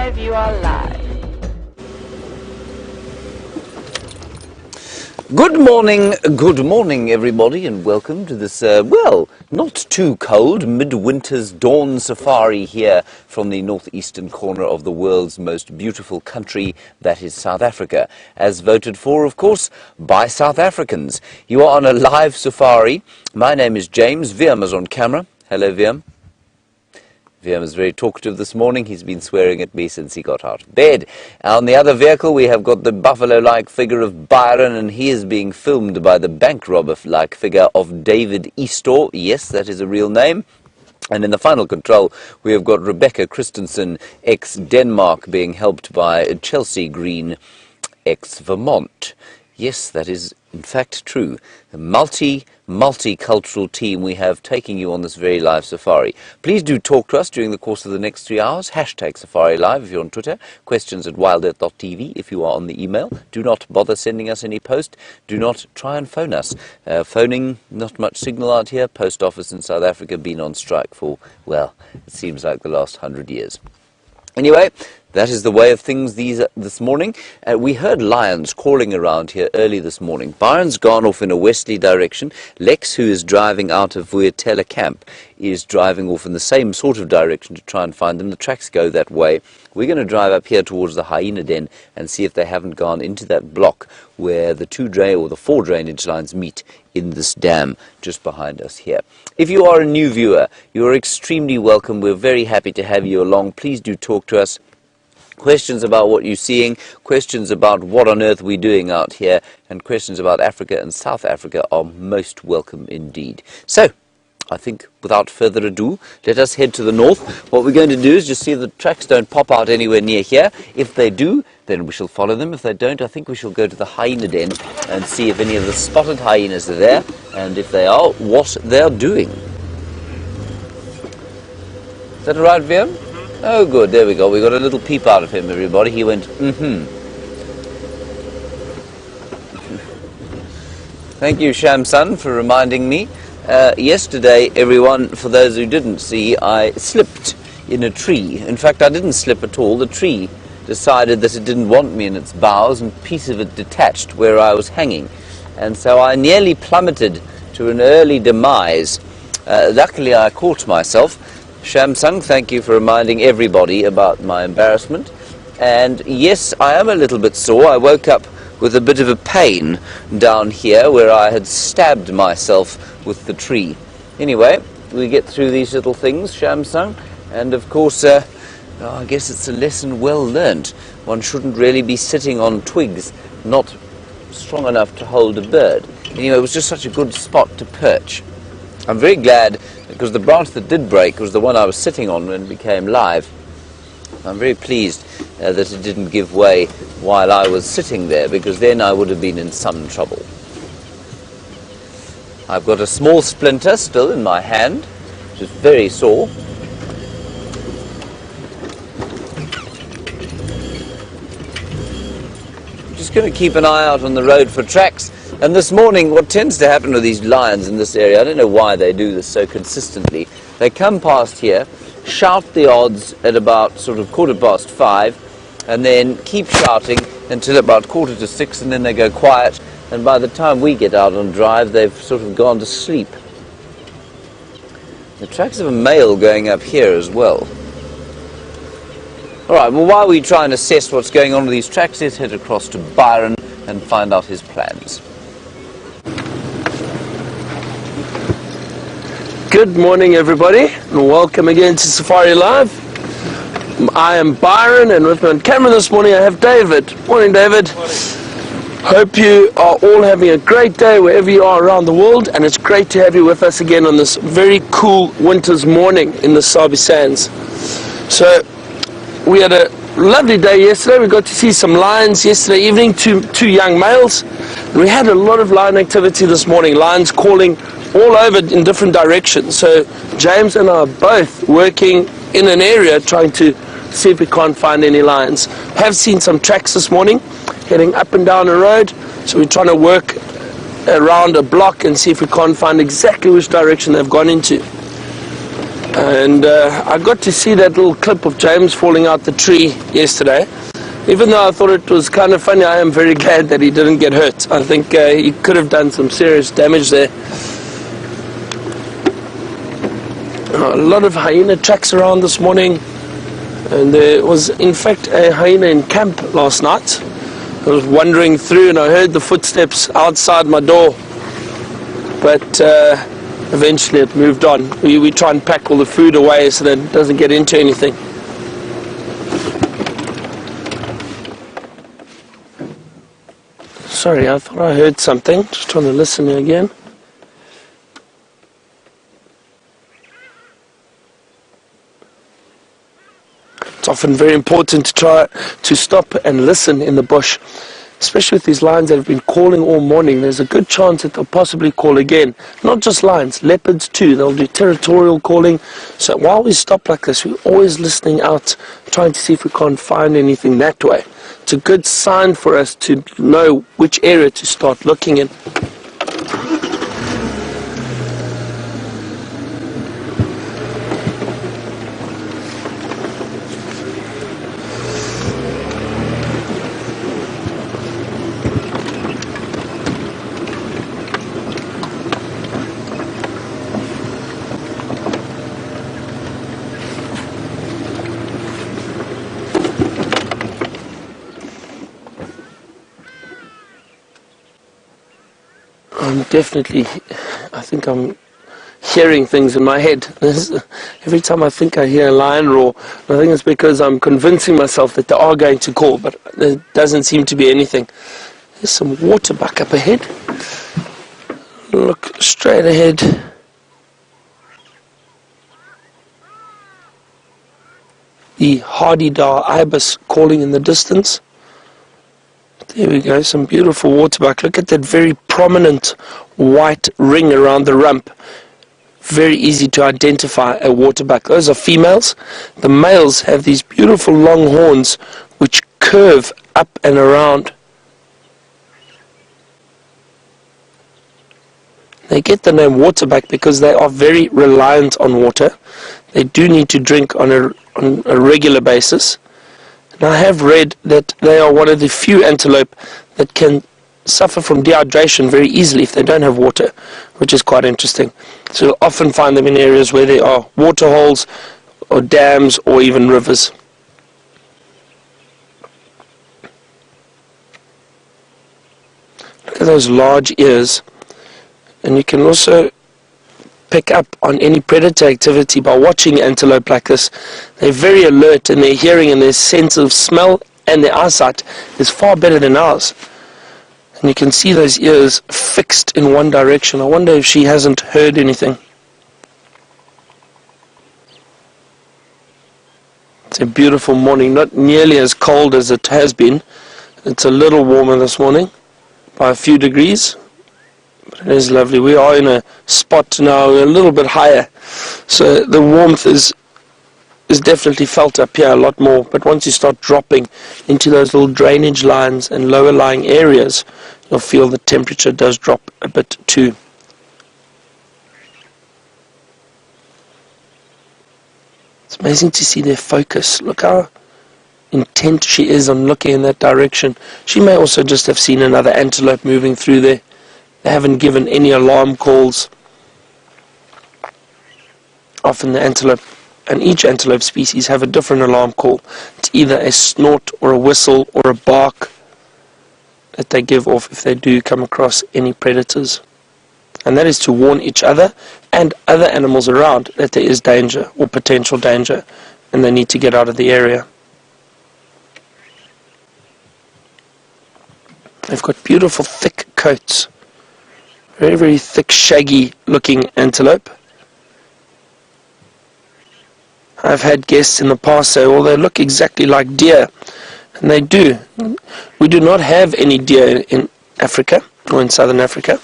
live, you are live. Good morning everybody, and welcome to this, well, not too cold midwinter's dawn safari here from the northeastern corner of the world's most beautiful country, that is South Africa, as voted for, of course, by South Africans. You are on a live safari. My name is James. Viam is on camera. Hello, Viam. Viam is very talkative this morning. He's been swearing at me since he got out of bed. On the other vehicle, we have got the buffalo-like figure of Byron, and he is being filmed by the bank robber-like figure of David Eastor. Yes, that is a real name. And in the final control, we have got Rebecca Christensen, ex-Denmark, being helped by Chelsea Green, ex-Vermont. Yes, that is in fact true. A multicultural team we have taking you on this very live safari. Please do talk to us during the course of the next 3 hours. Hashtag Safari Live if you're on Twitter. Questions at WildEarthTV if you are on the email. Do not bother sending us any post. Do not try and phone us. Phoning, not much signal out here. Post office in South Africa been on strike for, well, it seems like the last 100 years. Anyway, that is the way of things this morning. We heard lions calling around here early this morning. Byron's gone off in a westerly direction. Lex, who is driving out of Vuyatela camp, is driving off in the same sort of direction to try and find them. The tracks go that way. We're going to drive up here towards the hyena den and see if they haven't gone into that block where the four drainage lines meet in this dam just behind us here. If you are a new viewer, you are extremely welcome. We're very happy to have you along. Please do talk to us. Questions about what you're seeing, questions about what on earth we're doing out here, and questions about Africa and South Africa are most welcome indeed. So, I think without further ado, let us head to the north. What we're going to do is just see if the tracks don't pop out anywhere near here. If they do, then we shall follow them. If they don't, I think we shall go to the hyena den and see if any of the spotted hyenas are there, and if they are, what they're doing. Is that all right, Viam? Oh, good. There we go. We got a little peep out of him, everybody. He went, Thank you, Shamsun, for reminding me. Yesterday, everyone, for those who didn't see, I slipped in a tree. In fact, I didn't slip at all. The tree decided that it didn't want me in its boughs, and a piece of it detached where I was hanging. And so I nearly plummeted to an early demise. Luckily, I caught myself. Shamsung, thank you for reminding everybody about my embarrassment. And yes, I am a little bit sore. I woke up with a bit of a pain down here where I had stabbed myself with the tree. Anyway, we get through these little things, Shamsung, and of course, I guess it's a lesson well learnt. One shouldn't really be sitting on twigs not strong enough to hold a bird. Anyway, it was just such a good spot to perch. I'm very glad, because the branch that did break was the one I was sitting on when it became live. I'm very pleased that it didn't give way while I was sitting there, because then I would have been in some trouble. I've got a small splinter still in my hand, which is very sore. Just going to keep an eye out on the road for tracks. And this morning, what tends to happen with these lions in this area, I don't know why they do this so consistently, they come past here, shout the odds at about sort of 5:15, and then keep shouting until about 5:45, and then they go quiet, and by the time we get out on drive, they've sort of gone to sleep. The tracks of a male going up here as well. Alright, well, while we try and assess what's going on with these tracks, let's head across to Byron and find out his plans. Good morning, everybody, and welcome again to Safari Live. I am Byron, and with me on camera this morning I have David. Morning, David. Morning. Hope you are all having a great day wherever you are around the world, and it's great to have you with us again on this very cool winter's morning in the Sabi Sands. So, we had a lovely day yesterday. We got to see some lions yesterday evening, two young males. And we had a lot of lion activity this morning, lions calling all over in different directions. So James and I are both working in an area trying to see if we can't find any lions. Have seen some tracks this morning heading up and down a road, so we're trying to work around a block and see if we can't find exactly which direction they've gone into. And I got to see that little clip of James falling out the tree yesterday. Even though I thought it was kind of funny, I am very glad that he didn't get hurt. I think he could have done some serious damage there. A lot of hyena tracks around this morning, and there was in fact a hyena in camp last night. I was wandering through and I heard the footsteps outside my door, but eventually it moved on. We try and pack all the food away so that it doesn't get into anything. Sorry, I thought I heard something. Just trying to listen again. It's often very important to try to stop and listen in the bush, especially with these lions that have been calling all morning. There's a good chance that they'll possibly call again. Not just lions, leopards too. They'll do territorial calling. So while we stop like this, we're always listening out, trying to see if we can't find anything that way. It's a good sign for us to know which area to start looking in. I think I'm hearing things in my head. Every time I think I hear a lion roar, I think it's because I'm convincing myself that they are going to call, but there doesn't seem to be anything. There's some waterbuck up ahead. Look straight ahead. The hardy-dar ibis calling in the distance. There we go, some beautiful waterbuck. Look at that very prominent white ring around the rump. Very easy to identify a waterbuck. Those are females. The males have these beautiful long horns which curve up and around. They get the name waterbuck because they are very reliant on water. They do need to drink on a regular basis. And I have read that they are one of the few antelope that can suffer from dehydration very easily if they don't have water, which is quite interesting. So you'll often find them in areas where there are water holes or dams or even rivers. Look at those large ears. And you can also pick up on any predator activity by watching antelope like this. They're very alert, and their hearing and their sense of smell and their eyesight is far better than ours. And you can see those ears fixed in one direction. I wonder if she hasn't heard anything. It's a beautiful morning, not nearly as cold as it has been. It's a little warmer this morning by a few degrees. But it is lovely. We are in a spot now a little bit higher, so the warmth is definitely felt up here a lot more. But once you start dropping into those little drainage lines and lower lying areas, you'll feel the temperature does drop a bit too. It's amazing to see their focus. Look how intent she is on looking in that direction. She may also just have seen another antelope moving through there. They haven't given any alarm calls. Often the antelope, and each antelope species, have a different alarm call. It's either a snort or a whistle or a bark that they give off if they do come across any predators. And that is to warn each other and other animals around that there is danger or potential danger and they need to get out of the area. They've got beautiful thick coats. Very, very thick, shaggy looking antelope. I've had guests in the past say, well, they look exactly like deer. And they do. We do not have any deer in Africa, or in southern Africa.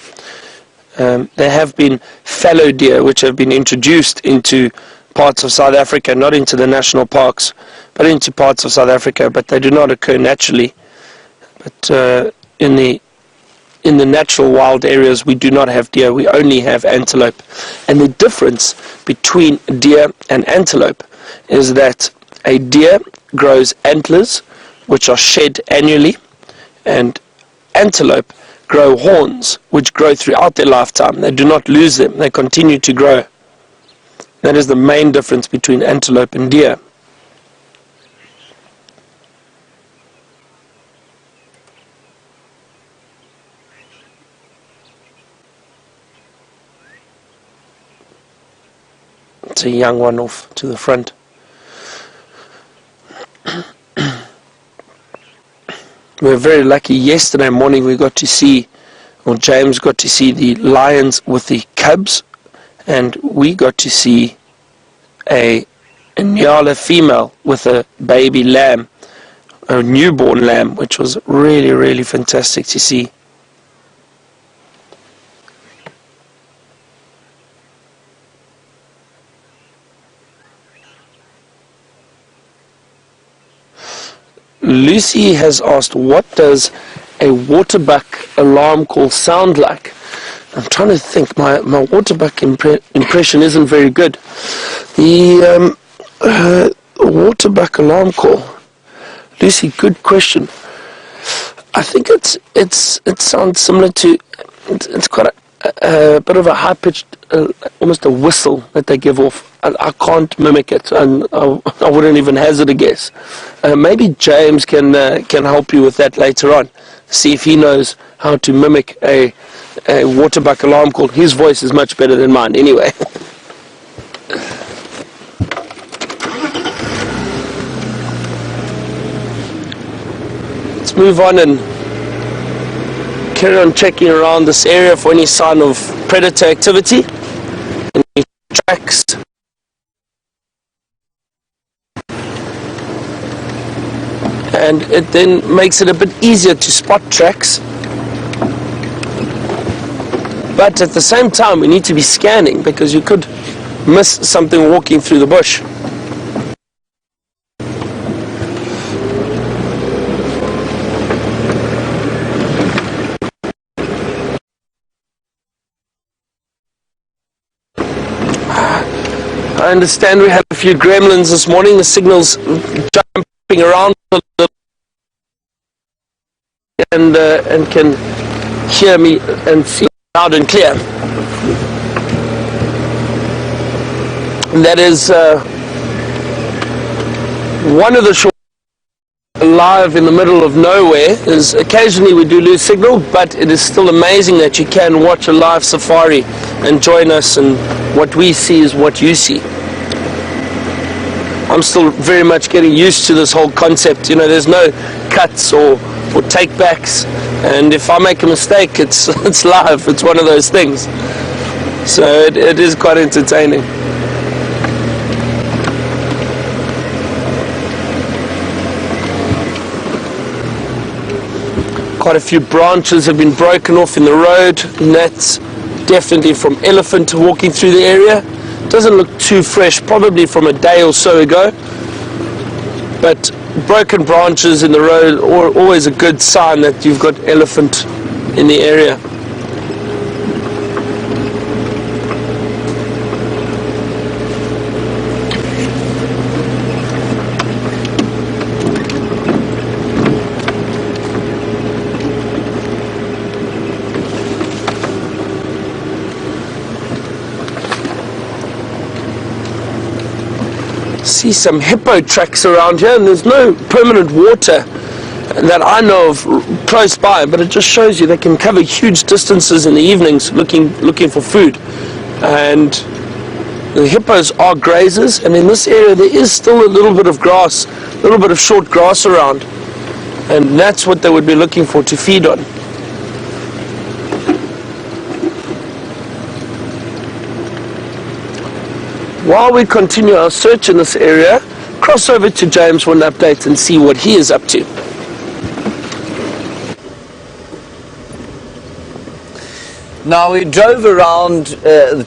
There have been fallow deer, which have been introduced into parts of South Africa, not into the national parks, but into parts of South Africa, but they do not occur naturally. But in the in the natural wild areas, we do not have deer, we only have antelope. And the difference between deer and antelope is that a deer grows antlers, which are shed annually, and antelope grow horns, which grow throughout their lifetime. They do not lose them, they continue to grow. That is the main difference between antelope and deer. It's a young one off to the front. We were very lucky. Yesterday morning we got to see, or James got to see the lions with the cubs, and we got to see a Nyala female with a baby lamb, a newborn lamb, which was really, really fantastic to see. Lucy has asked, what does a waterbuck alarm call sound like? I'm trying to think. My waterbuck impression isn't very good. The waterbuck alarm call. Lucy, good question. I think it sounds similar to. It's quite a bit of a high pitched, almost a whistle that they give off. I can't mimic it, and I wouldn't even hazard a guess. Maybe James can help you with that later on. See if he knows how to mimic a waterbuck alarm call. His voice is much better than mine, anyway. Let's move on and carry on checking around this area for any sign of predator activity, any tracks. And it then makes it a bit easier to spot tracks. But at the same time, we need to be scanning because you could miss something walking through the bush. I understand we had a few gremlins this morning. The signal's jumping around a little, and can hear me and see loud and clear. And that is one of the short live in the middle of nowhere. Is occasionally we do lose signal, but it is still amazing that you can watch a live safari and join us, and what we see is what you see. I'm still very much getting used to this whole concept. You know, there's no cuts or take backs, and if I make a mistake, it's live. It's one of those things. So it is quite entertaining. Quite a few branches have been broken off in the road, and that's definitely from elephant walking through the area. Doesn't look too fresh, probably from a day or so ago, but broken branches in the road are always a good sign that you've got elephant in the area. See some hippo tracks around here, and there's no permanent water that I know of close by, but it just shows you they can cover huge distances in the evenings looking for food. And the hippos are grazers, and in this area there is still a little bit of grass, a little bit of short grass around, and that's what they would be looking for to feed on. While we continue our search in this area, cross over to James for an update and see what he is up to. Now, we drove around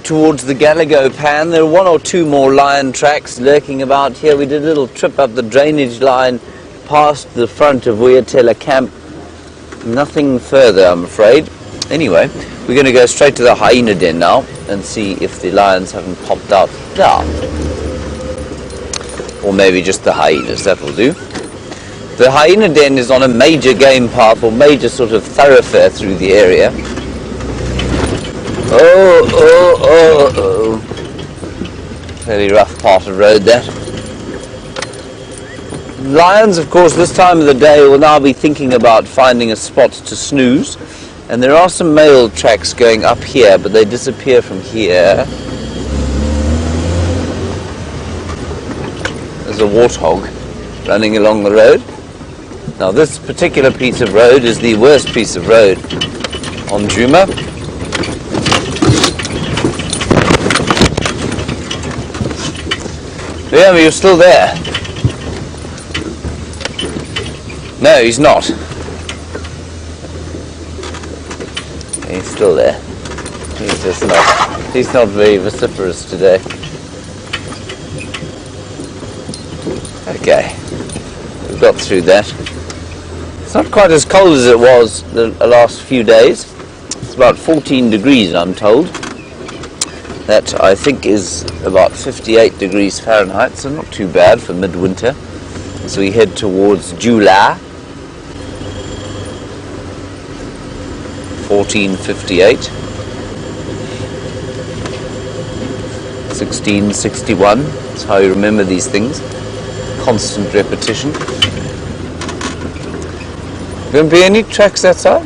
towards the Gallagher Pan. There are one or two more lion tracks lurking about here. We did a little trip up the drainage line past the front of WildEarthTV camp. Nothing further, I'm afraid. Anyway, we're going to go straight to the hyena den now and see if the lions haven't popped out there. Or maybe just the hyenas, that will do. The hyena den is on a major game path or major sort of thoroughfare through the area. Oh. Fairly rough part of road that. Lions, of course, this time of the day will now be thinking about finding a spot to snooze. And there are some male tracks going up here, but they disappear from here. There's a warthog running along the road. Now this particular piece of road is the worst piece of road on Djuma. Yeah, you're still there. No, he's not. He's still there. He's just not. He's not very vociferous today. Okay, we've got through that. It's not quite as cold as it was the last few days. It's about 14 degrees, I'm told. That, I think, is about 58 degrees Fahrenheit, so not too bad for midwinter. So we head towards July. 1458. 1661. That's how you remember these things. Constant repetition. Going to be any tracks that side?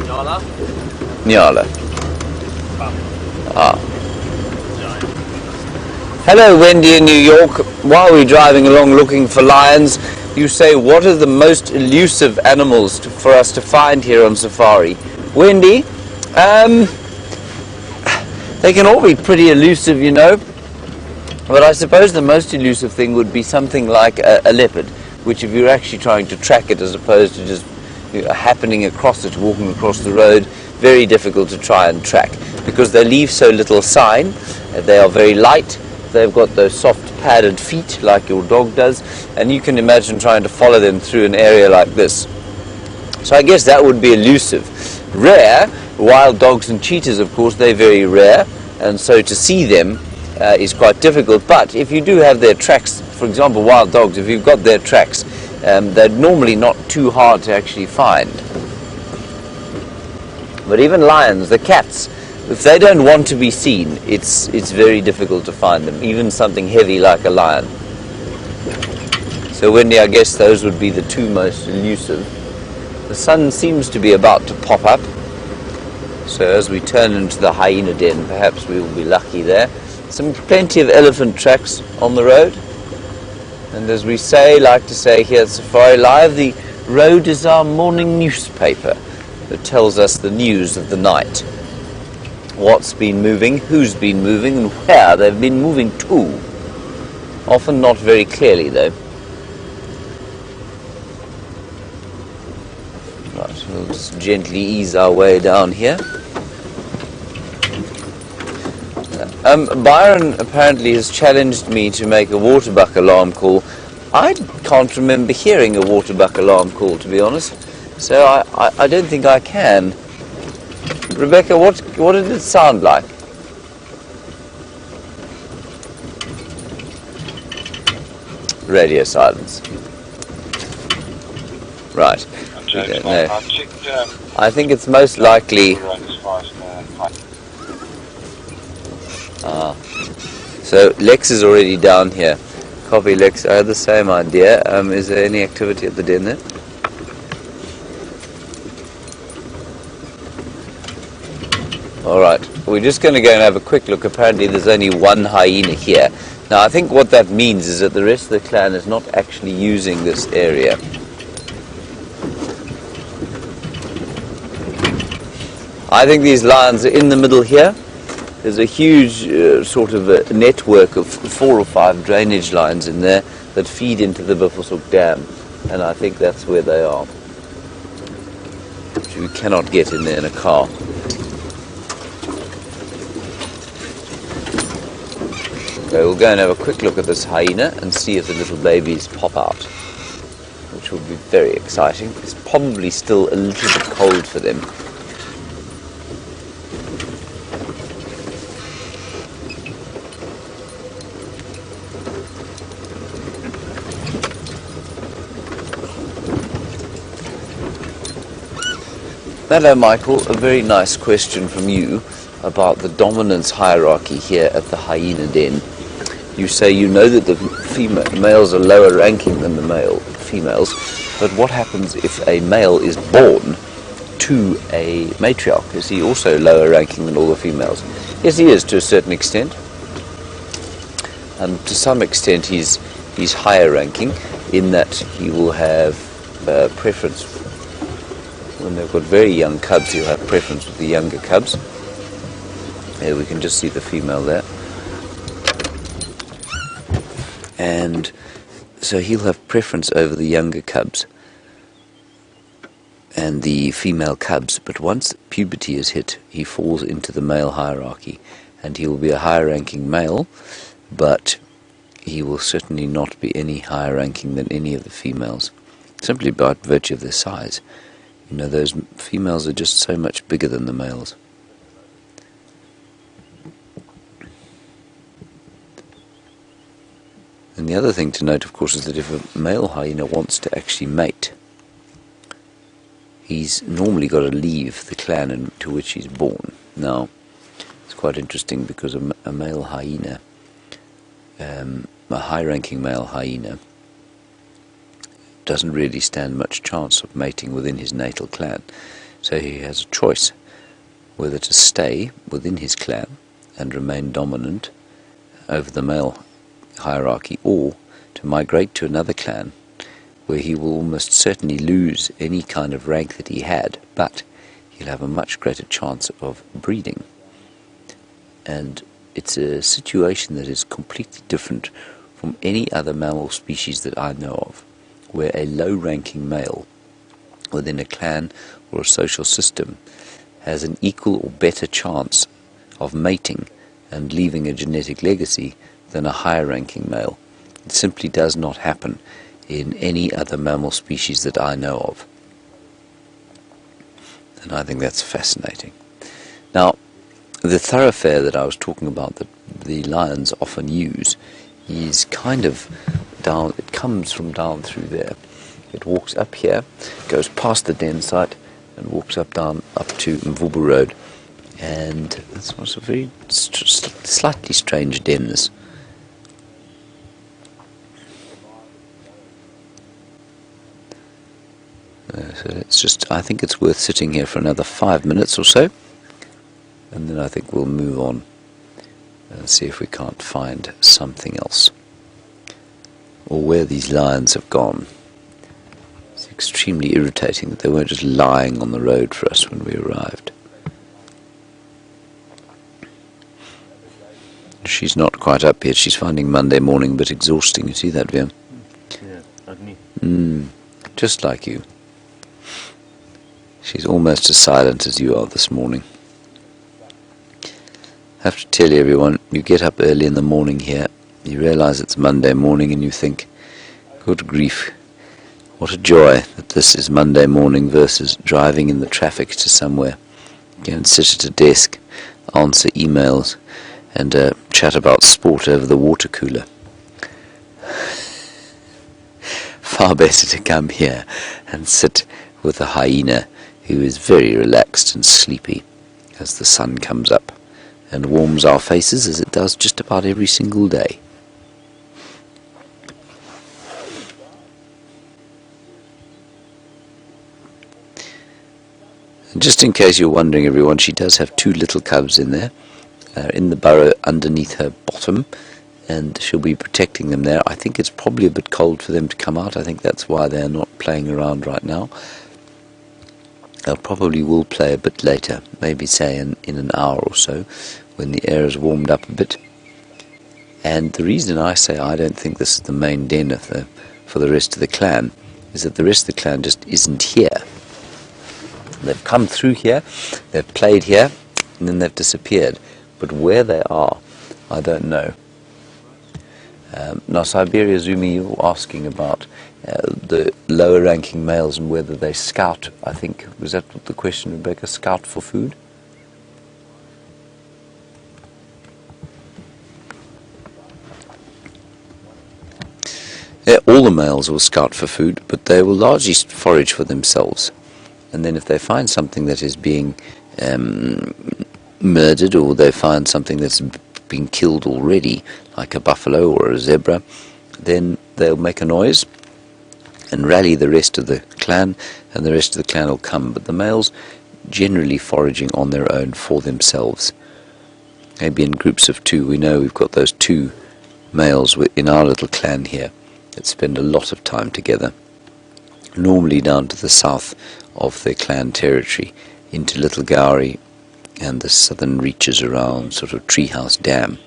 Nyala. Nyala. Ah. Hello, Wendy in New York. While we're driving along looking for lions, you say, what are the most elusive animals for us to find here on safari? Wendy, they can all be pretty elusive, you know. But I suppose the most elusive thing would be something like a leopard, which if you're actually trying to track it as opposed to just happening across it, walking across the road, very difficult to try and track because they leave so little sign. They are very light. They've got those soft padded feet like your dog does, and you can imagine trying to follow them through an area like this. So I guess that would be elusive. Rare, wild dogs and cheetahs, of course, they're very rare, and so to see them is quite difficult. But if you do have their tracks, for example, wild dogs, if you've got their tracks, they're normally not too hard to actually find. But even lions, the cats, if they don't want to be seen, it's very difficult to find them, even something heavy like a lion. So Wendy, I guess those would be the two most elusive. The sun seems to be about to pop up, so as we turn into the hyena den, perhaps we will be lucky there. Plenty of elephant tracks on the road, and as we like to say here at Safari Live, the road is our morning newspaper that tells us the news of the night. What's been moving, who's been moving, and where they've been moving to. Often not very clearly, though. Right, we'll just gently ease our way down here. Byron apparently has challenged me to make a waterbuck alarm call. I can't remember hearing a waterbuck alarm call, to be honest, so I don't think I can. Rebecca, what did it sound like? Radio silence. Right. No. I think it's most likely. So Lex is already down here. Copy, Lex. I had the same idea. Is there any activity at the den there? Alright, we're just going to go and have a quick look. Apparently there's only one hyena here. Now I think what that means is that the rest of the clan is not actually using this area. I think these lions are in the middle here. There's a huge sort of a network of 4 or 5 drainage lines in there that feed into the Buffelshoek Dam, and I think that's where they are. So we cannot get in there in a car. Okay, we'll go and have a quick look at this hyena and see if the little babies pop out, which which will be very exciting. It's probably still a little bit cold for them. Hello Michael, a very nice question from you about the dominance hierarchy here at the hyena den. You say you know that the males are lower ranking than the females, but what happens if a male is born to a matriarch? Is he also lower ranking than all the females? Yes, he is to a certain extent, and to some extent he's higher ranking in that he will have preference. When they've got very young cubs, he'll have preference with the younger cubs. Here we can just see the female there. And so he'll have preference over the younger cubs and the female cubs. But once puberty is hit, he falls into the male hierarchy. And he will be a higher ranking male, but he will certainly not be any higher ranking than any of the females, simply by virtue of their size. You know, those females are just so much bigger than the males. And the other thing to note, of course, is that if a male hyena wants to actually mate, he's normally got to leave the clan into which he's born. Now, it's quite interesting because a male hyena, a high-ranking male hyena, doesn't really stand much chance of mating within his natal clan. So he has a choice whether to stay within his clan and remain dominant over the male hierarchy, or to migrate to another clan where he will almost certainly lose any kind of rank that he had, but he'll have a much greater chance of breeding. And it's a situation that is completely different from any other mammal species that I know of, where a low-ranking male within a clan or a social system has an equal or better chance of mating and leaving a genetic legacy than a higher-ranking male. It simply does not happen in any other mammal species that I know of. And I think that's fascinating. Now, the thoroughfare that I was talking about that the lions often use is kind of down, it comes from down through there. It walks up here, goes past the den site, and walks up to Mvubu Road. And this was a very slightly strange den, this. So it's just, I think it's worth sitting here for another 5 minutes or so, and then I think we'll move on and see if we can't find something else, or where these lions have gone. It's extremely irritating that they weren't just lying on the road for us when we arrived. She's not quite up yet. She's finding Monday morning a bit exhausting. You see that, Vim? Yeah, like me. Just like you. She's almost as silent as you are this morning. I have to tell you, everyone, you get up early in the morning here, you realize it's Monday morning, and you think, good grief, what a joy that this is Monday morning versus driving in the traffic to somewhere. Go and sit at a desk, answer emails, and chat about sport over the water cooler. Far better to come here and sit with a hyena who is very relaxed and sleepy as the sun comes up and warms our faces as it does just about every single day. And just in case you're wondering, everyone, she does have 2 little cubs in there, in the burrow underneath her bottom, and she'll be protecting them there. I think it's probably a bit cold for them to come out. I think that's why they're not playing around right now. They'll probably will play a bit later, maybe say in an hour or so, when the air has warmed up a bit. And the reason I say I don't think this is the main den for the rest of the clan is that the rest of the clan just isn't here. They've come through here, they've played here, and then they've disappeared. But where they are, I don't know. Now, Siberia Zumi, you're asking about the lower ranking males and whether they scout, I think. Was that the question, Rebecca? Scout for food? Yeah, all the males will scout for food, but they will largely forage for themselves. And then if they find something that is being murdered, or they find something that's been killed already, like a buffalo or a zebra, then they'll make a noise and rally the rest of the clan, and the rest of the clan will come. But the males generally foraging on their own for themselves, maybe in groups of 2. We know we've got those 2 males in our little clan here that spend a lot of time together, normally down to the south of their clan territory, into Little Gowrie and the southern reaches around sort of Treehouse Dam.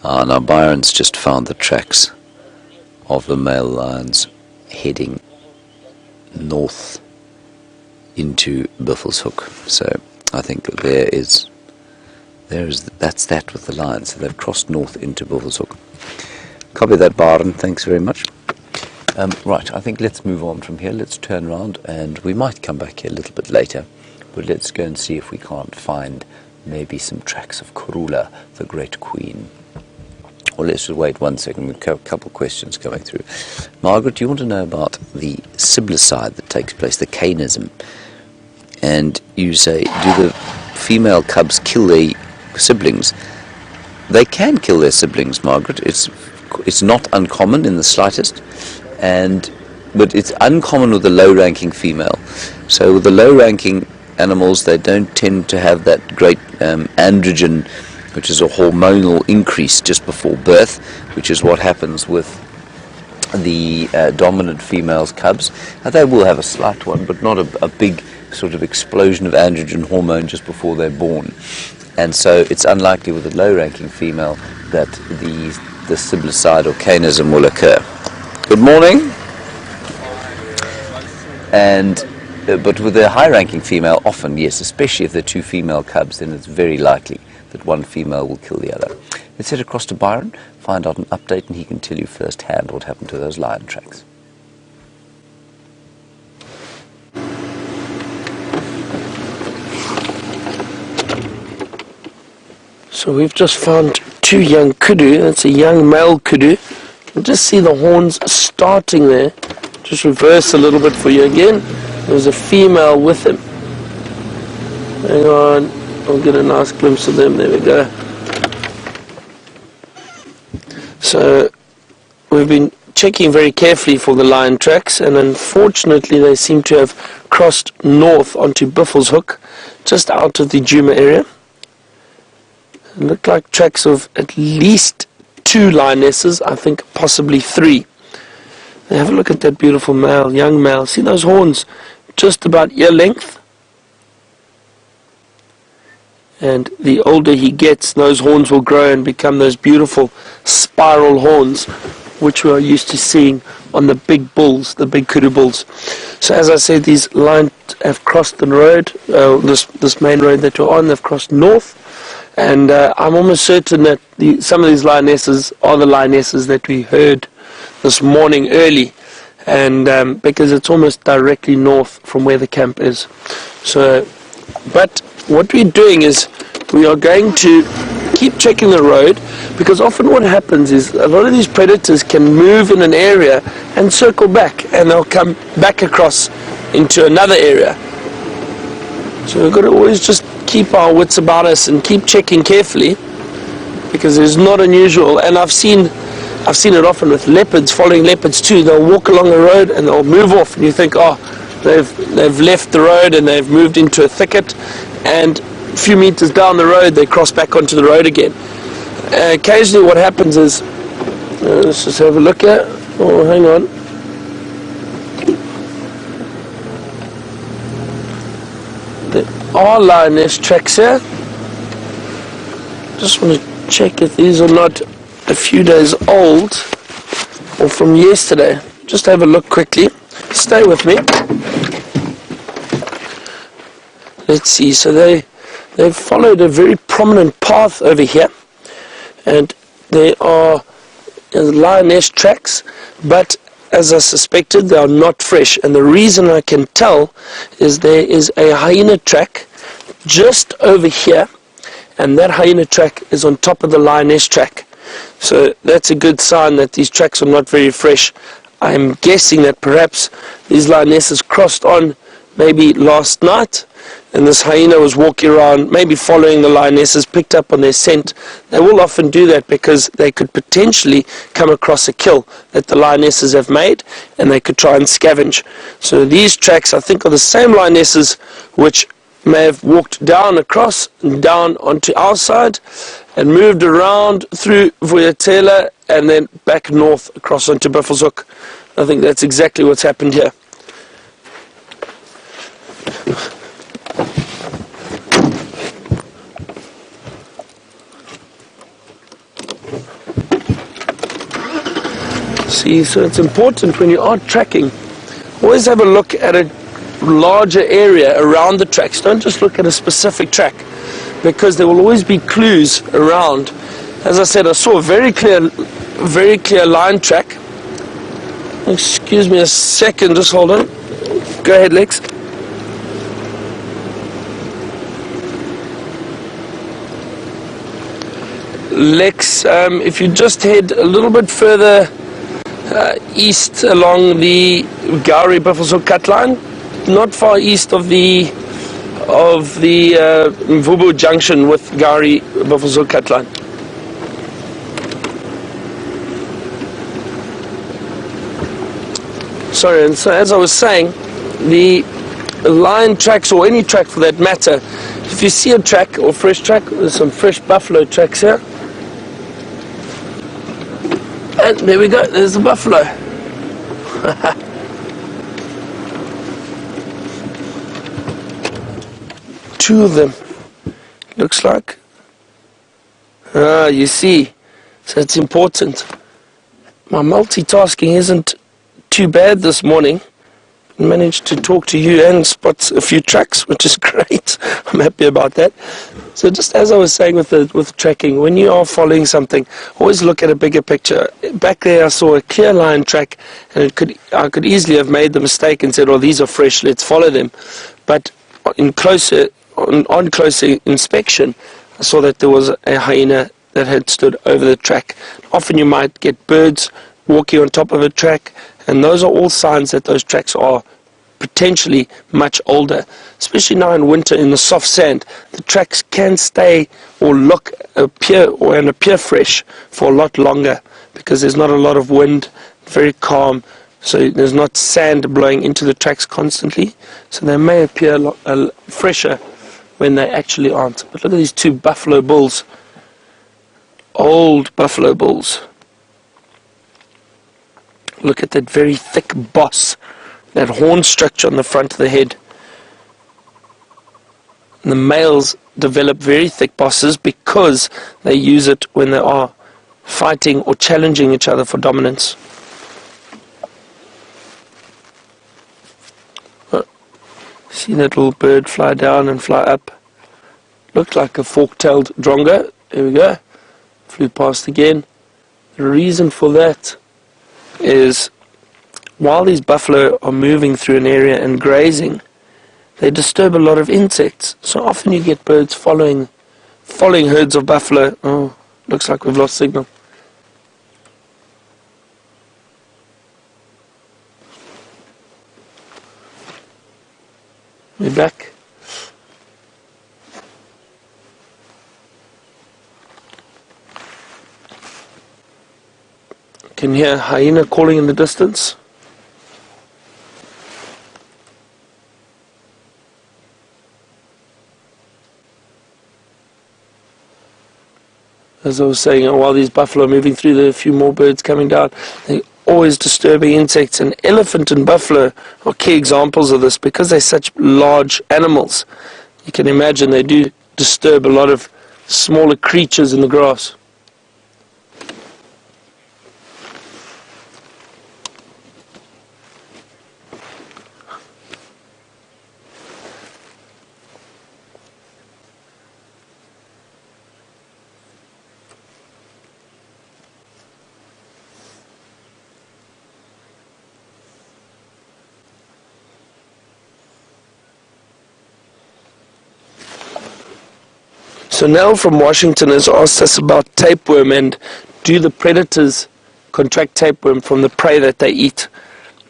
Now Byron's just found the tracks of the male lions heading north into Buffelshoek. So I think that's that with the lions. So they've crossed north into Buffelshoek. Copy that, Byron. Thanks very much. Right, I think let's move on from here. Let's turn around, and we might come back here a little bit later, but let's go and see if we can't find maybe some tracks of Kurula, the great queen. Or let's just wait 1 second. We've got a couple of questions coming through. Margaret, do you want to know about the siblicide that takes place, the canism? And you say, do the female cubs kill their siblings? They can kill their siblings, Margaret. It's not uncommon in the slightest, but it's uncommon with the low-ranking female. So with the low-ranking animals, they don't tend to have that great androgen, which is a hormonal increase just before birth, which is what happens with the dominant female's cubs. Now, they will have a slight one, but not a big sort of explosion of androgen hormone just before they're born. And so it's unlikely with a low-ranking female that the siblicide or canism will occur. Good morning. But with a high-ranking female, often, yes, especially if they're 2 female cubs, then it's very likely that one female will kill the other. Let's head across to Byron, find out an update, and he can tell you firsthand what happened to those lion tracks. So we've just found 2 young kudu. That's a young male kudu. You just see the horns starting there. Just reverse a little bit for you again. There's a female with him. Hang on, I'll get a nice glimpse of them. There we go. So we've been checking very carefully for the lion tracks, and unfortunately they seem to have crossed north onto Buffelshoek, just out of the Djuma area. It looked like tracks of at least 2 lionesses, I think possibly 3. Now have a look at that beautiful male, young male. See those horns? Just about ear length. And the older he gets, those horns will grow and become those beautiful spiral horns, which we are used to seeing on the big bulls, the big kudu bulls. So as I said, these lions have crossed the road, this main road that we're on. They've crossed north. And I'm almost certain that some of these lionesses are the lionesses that we heard this morning early, and because it's almost directly north from where the camp is. So, but what we're doing is we are going to keep checking the road, because often what happens is a lot of these predators can move in an area and circle back, and they'll come back across into another area. So we've got to always just keep our wits about us and keep checking carefully, because it's not unusual. And I've seen it often with leopards, following leopards too. They'll walk along the road and they'll move off, and you think, oh, they've left the road and they've moved into a thicket, and a few meters down the road they cross back onto the road again. Occasionally what happens is, let's just have a look at, oh, hang on. There are lioness tracks here. Just want to check if these are not a few days old or from yesterday. Just have a look quickly. Stay with me. Let's see. So they've followed a very prominent path over here, and there are lioness tracks, but as I suspected, they are not fresh. And the reason I can tell is there is a hyena track just over here, and that hyena track is on top of the lioness track. So that's a good sign that these tracks are not very fresh. I'm guessing that perhaps these lionesses crossed on maybe last night, and this hyena was walking around, maybe following the lionesses, picked up on their scent. They will often do that because they could potentially come across a kill that the lionesses have made, and they could try and scavenge. So these tracks, I think, are the same lionesses which may have walked down across and down onto our side and moved around through Vuyatela and then back north across onto Buffelshoek. I think that's exactly what's happened here. See, so it's important when you are tracking, always have a look at a larger area around the tracks. Don't just look at a specific track, because there will always be clues around. As I said, I saw a very clear line track. Excuse me a second, just hold on. Go ahead, Lex. Lex, if you just head a little bit further east along the Gowrie Buffelshoek cut line, not far east of the Mvubu junction with Gowrie Buffelshoek cut line. Sorry, and so as I was saying, the line tracks, or any track for that matter, if you see a track or fresh track, there's some fresh buffalo tracks here. And there we go, there's the buffalo. Two of them, looks like. Ah, you see, so it's important. My multitasking isn't too bad this morning. Managed to talk to you and spot a few tracks, which is great. I'm happy about that. So just as I was saying with tracking, when you are following something, always look at a bigger picture. Back there I saw a clear line track, and I could easily have made the mistake and said, oh, these are fresh, let's follow them. But on closer inspection, I saw that there was a hyena that had stood over the track. Often you might get birds walking on top of a track, and those are all signs that those tracks are potentially much older. Especially now in winter in the soft sand, the tracks can stay or appear fresh for a lot longer because there's not a lot of wind, very calm, so there's not sand blowing into the tracks constantly, so they may appear fresher when they actually aren't. But look at these two buffalo bulls, old buffalo bulls. Look at that very thick boss, that horn structure on the front of the head. And the males develop very thick bosses because they use it when they are fighting or challenging each other for dominance. Oh, see that little bird fly down and fly up? Looked like a fork-tailed drongo. There we go. Flew past again. The reason for that is while these buffalo are moving through an area and grazing, they disturb a lot of insects. So often you get birds following herds of buffalo. Oh, looks like we've lost signal. We're back. Can hear hyena calling in the distance. As I was saying, while these buffalo are moving through, there are a few more birds coming down. They're always disturbing insects, and elephant and buffalo are key examples of this because they're such large animals. You can imagine they do disturb a lot of smaller creatures in the grass. So Nell from Washington has asked us about tapeworm, and do the predators contract tapeworm from the prey that they eat,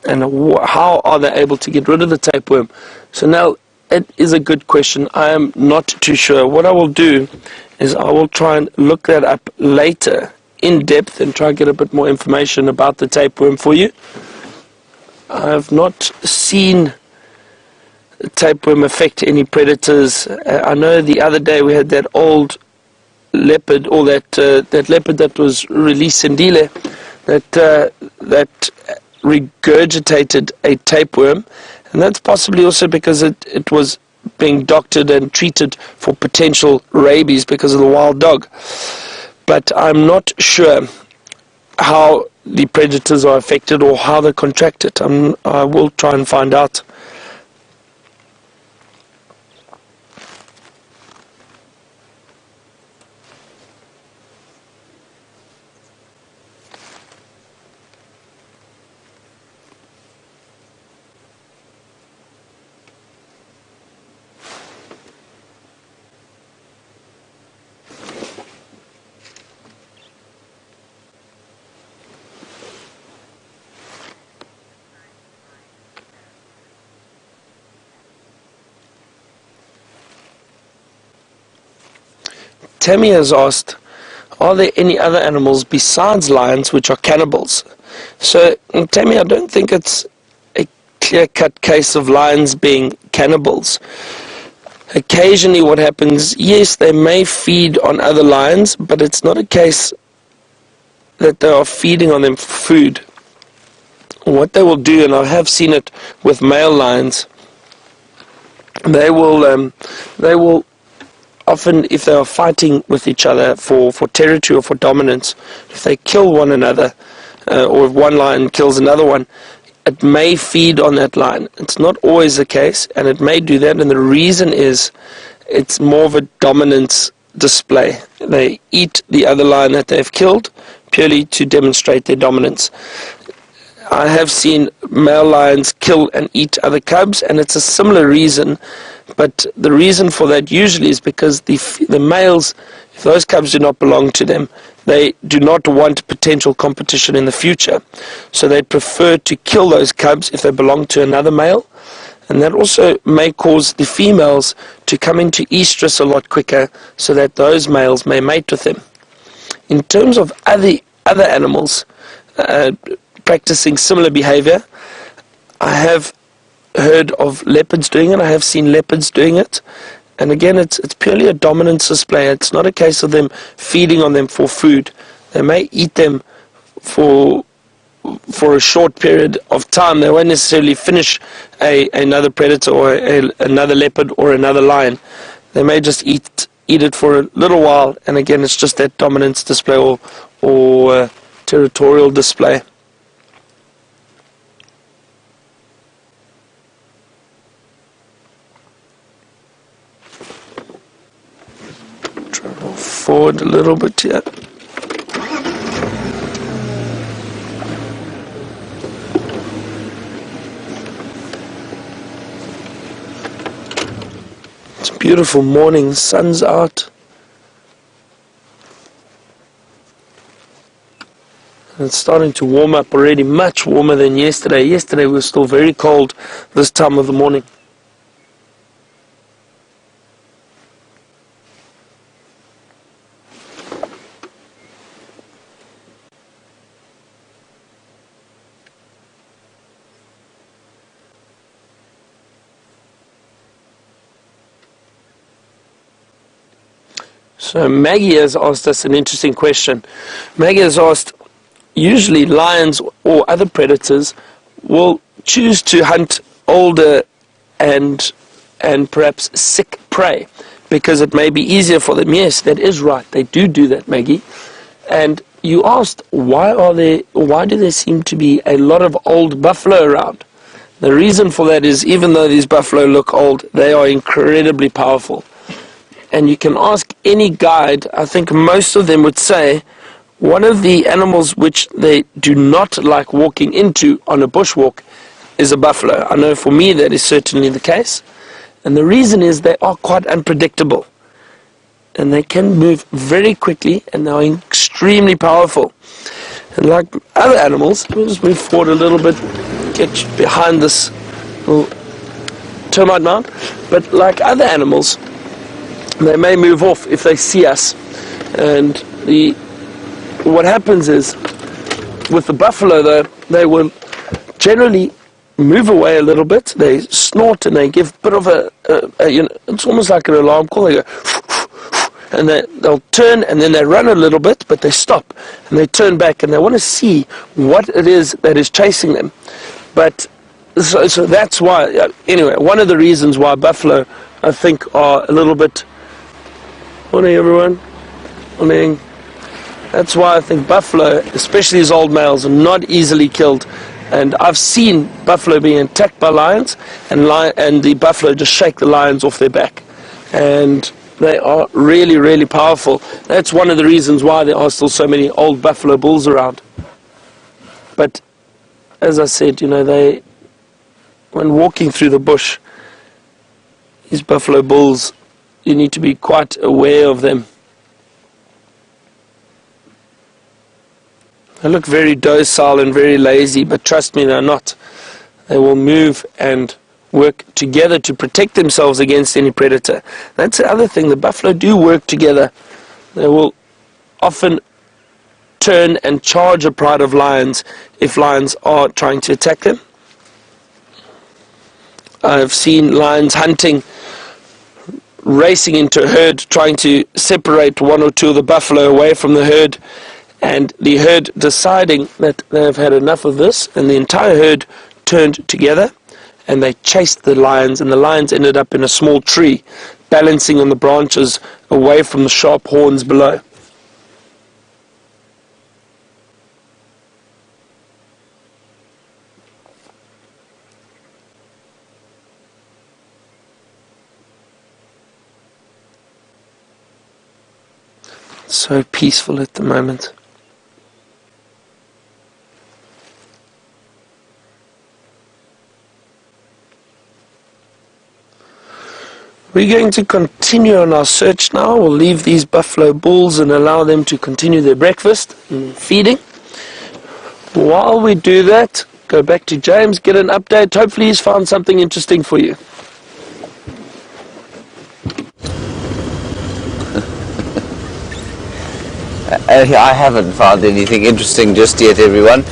and how are they able to get rid of the tapeworm? So Nell, it is a good question. I am not too sure. What I will do is I will try and look that up later in depth and try and get a bit more information about the tapeworm for you. I have not seen tapeworm affect any predators. I know the other day we had that old leopard, or that leopard that was released in Dile, that regurgitated a tapeworm, and that's possibly also because it was being doctored and treated for potential rabies because of the wild dog. But I'm not sure how the predators are affected or how they contract it. I will try and find out. Tammy has asked, are there any other animals besides lions which are cannibals? So, Tammy, I don't think it's a clear-cut case of lions being cannibals. Occasionally what happens, yes, they may feed on other lions, but it's not a case that they are feeding on them for food. What they will do, and I have seen it with male lions, they will often, if they are fighting with each other for territory or for dominance, if they kill one another, or if one lion kills another one, it may feed on that lion. It's not always the case, and it may do that, and the reason is it's more of a dominance display. They eat the other lion that they've killed purely to demonstrate their dominance. I have seen male lions kill and eat other cubs, and it's a similar reason, but the reason for that usually is because the males, if those cubs do not belong to them, they do not want potential competition in the future. So they prefer to kill those cubs if they belong to another male, and that also may cause the females to come into estrus a lot quicker so that those males may mate with them. In terms of other animals practicing similar behavior, I have heard of leopards doing it. I have seen leopards doing it, and again, it's purely a dominance display. It's not a case of them feeding on them for food. They may eat them for a short period of time. They won't necessarily finish another predator or another leopard or another lion. They may just eat it for a little while, and again, it's just that dominance display or territorial display. Travel forward a little bit here. It's a beautiful morning, the sun's out. And it's starting to warm up already, much warmer than yesterday. Yesterday was still very cold this time of the morning. So Maggie has asked us an interesting question. Maggie has asked, usually lions or other predators will choose to hunt older and perhaps sick prey because it may be easier for them. Yes, that is right. They do that, Maggie. And you asked, why do there seem to be a lot of old buffalo around? The reason for that is, even though these buffalo look old, they are incredibly powerful. And you can ask any guide, I think most of them would say, one of the animals which they do not like walking into on a bushwalk is a buffalo. I know for me that is certainly the case. And the reason is they are quite unpredictable. and they can move very quickly, and they're extremely powerful. And like other animals, we'll just move forward a little bit, get behind this little termite mound. But like other animals, they may move off if they see us. And what happens is, with the buffalo though, they will generally move away a little bit. They snort and they give a bit of it's almost like an alarm call. They go, and they'll turn and then they run a little bit, but they stop and they turn back and they want to see what it is that is chasing them. But so that's why, anyway, one of the reasons why buffalo, I think, are a little bit... Morning, everyone. Morning. That's why I think buffalo, especially as old males, are not easily killed. And I've seen buffalo being attacked by lions, and the buffalo just shake the lions off their back. And they are really, really powerful. That's one of the reasons why there are still so many old buffalo bulls around. But as I said, when walking through the bush, these buffalo bulls, you need to be quite aware of them. They look very docile and very lazy, but trust me, they're not. They will move and work together to protect themselves against any predator. That's the other thing. The buffalo do work together. They will often turn and charge a pride of lions if lions are trying to attack them. I've seen lions hunting, racing into a herd, trying to separate one or two of the buffalo away from the herd, and the herd deciding that they have had enough of this, and the entire herd turned together and they chased the lions, and the lions ended up in a small tree, balancing on the branches away from the sharp horns below. So peaceful at the moment. We're going to continue on our search now. We'll leave these buffalo bulls and allow them to continue their breakfast and feeding. While we do that, go back to James, get an update. Hopefully he's found something interesting for you. I haven't found anything interesting just yet, everyone.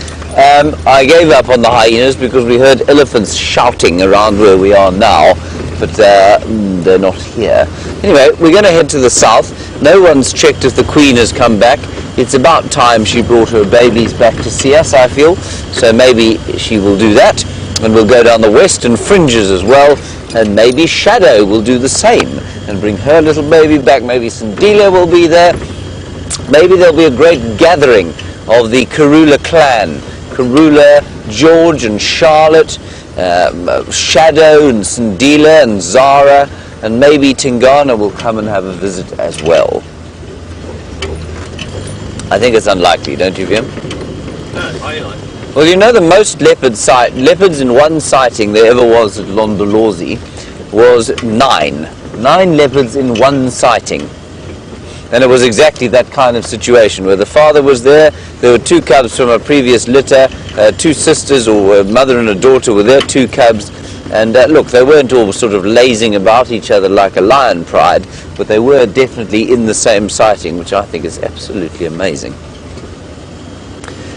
I gave up on the hyenas because we heard elephants shouting around where we are now, but they're not here. Anyway, we're going to head to the south. No one's checked if the queen has come back. It's about time she brought her babies back to see us, I feel, so maybe she will do that, and we'll go down the western fringes as well, and maybe Shadow will do the same and bring her little baby back. Maybe Sandila will be there. Maybe there'll be a great gathering of the Karula clan. Karula, George and Charlotte, Shadow and Sandila and Zara, and maybe Tingana will come and have a visit as well. I think it's unlikely, don't you, Vim? Well, you know, the most leopards in one sighting there ever was at Londolozi was 9. 9 leopards in one sighting. And it was exactly that kind of situation where the father was there. There were 2 cubs from a previous litter, 2 sisters, or a mother and a daughter with their 2 cubs. And look, they weren't all sort of lazing about each other like a lion pride, but they were definitely in the same sighting, which I think is absolutely amazing.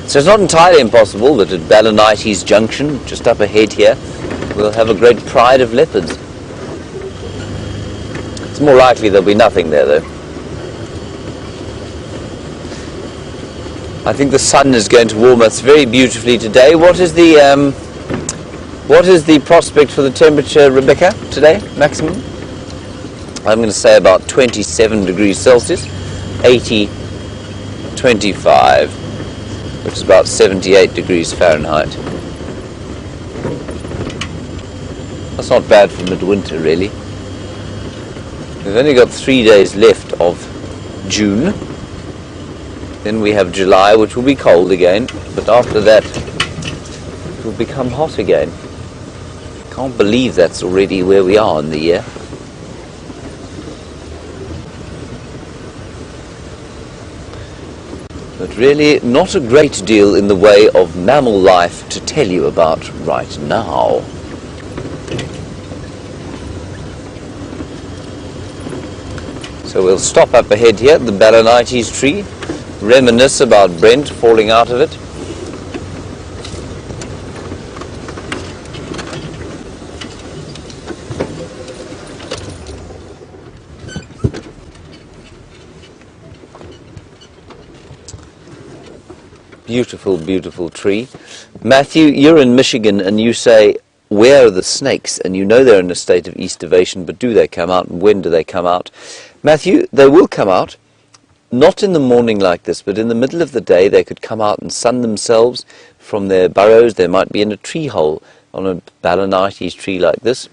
So it's not entirely impossible that at Balanites Junction, just up ahead here, we'll have a great pride of leopards. It's more likely there'll be nothing there, though. I think the sun is going to warm us very beautifully today. What is the prospect for the temperature, Rebecca, today, maximum? I'm going to say about 27 degrees Celsius, 80, 25, which is about 78 degrees Fahrenheit. That's not bad for midwinter, really. We've only got 3 days left of June. Then we have July, which will be cold again, but after that it will become hot again. Can't believe that's already where we are in the year. but really not a great deal in the way of mammal life to tell you about right now. So we'll stop up ahead here at the Balanites tree, reminisce about Brent falling out of it. Beautiful, beautiful tree. Matthew, you're in Michigan and you say, where are the snakes? And you know they're in a state of aestivation, but do they come out and when do they come out? Matthew, they will come out, not in the morning like this, but in the middle of the day they could come out and sun themselves from their burrows. They might be in a tree hole on a Balanites tree like this,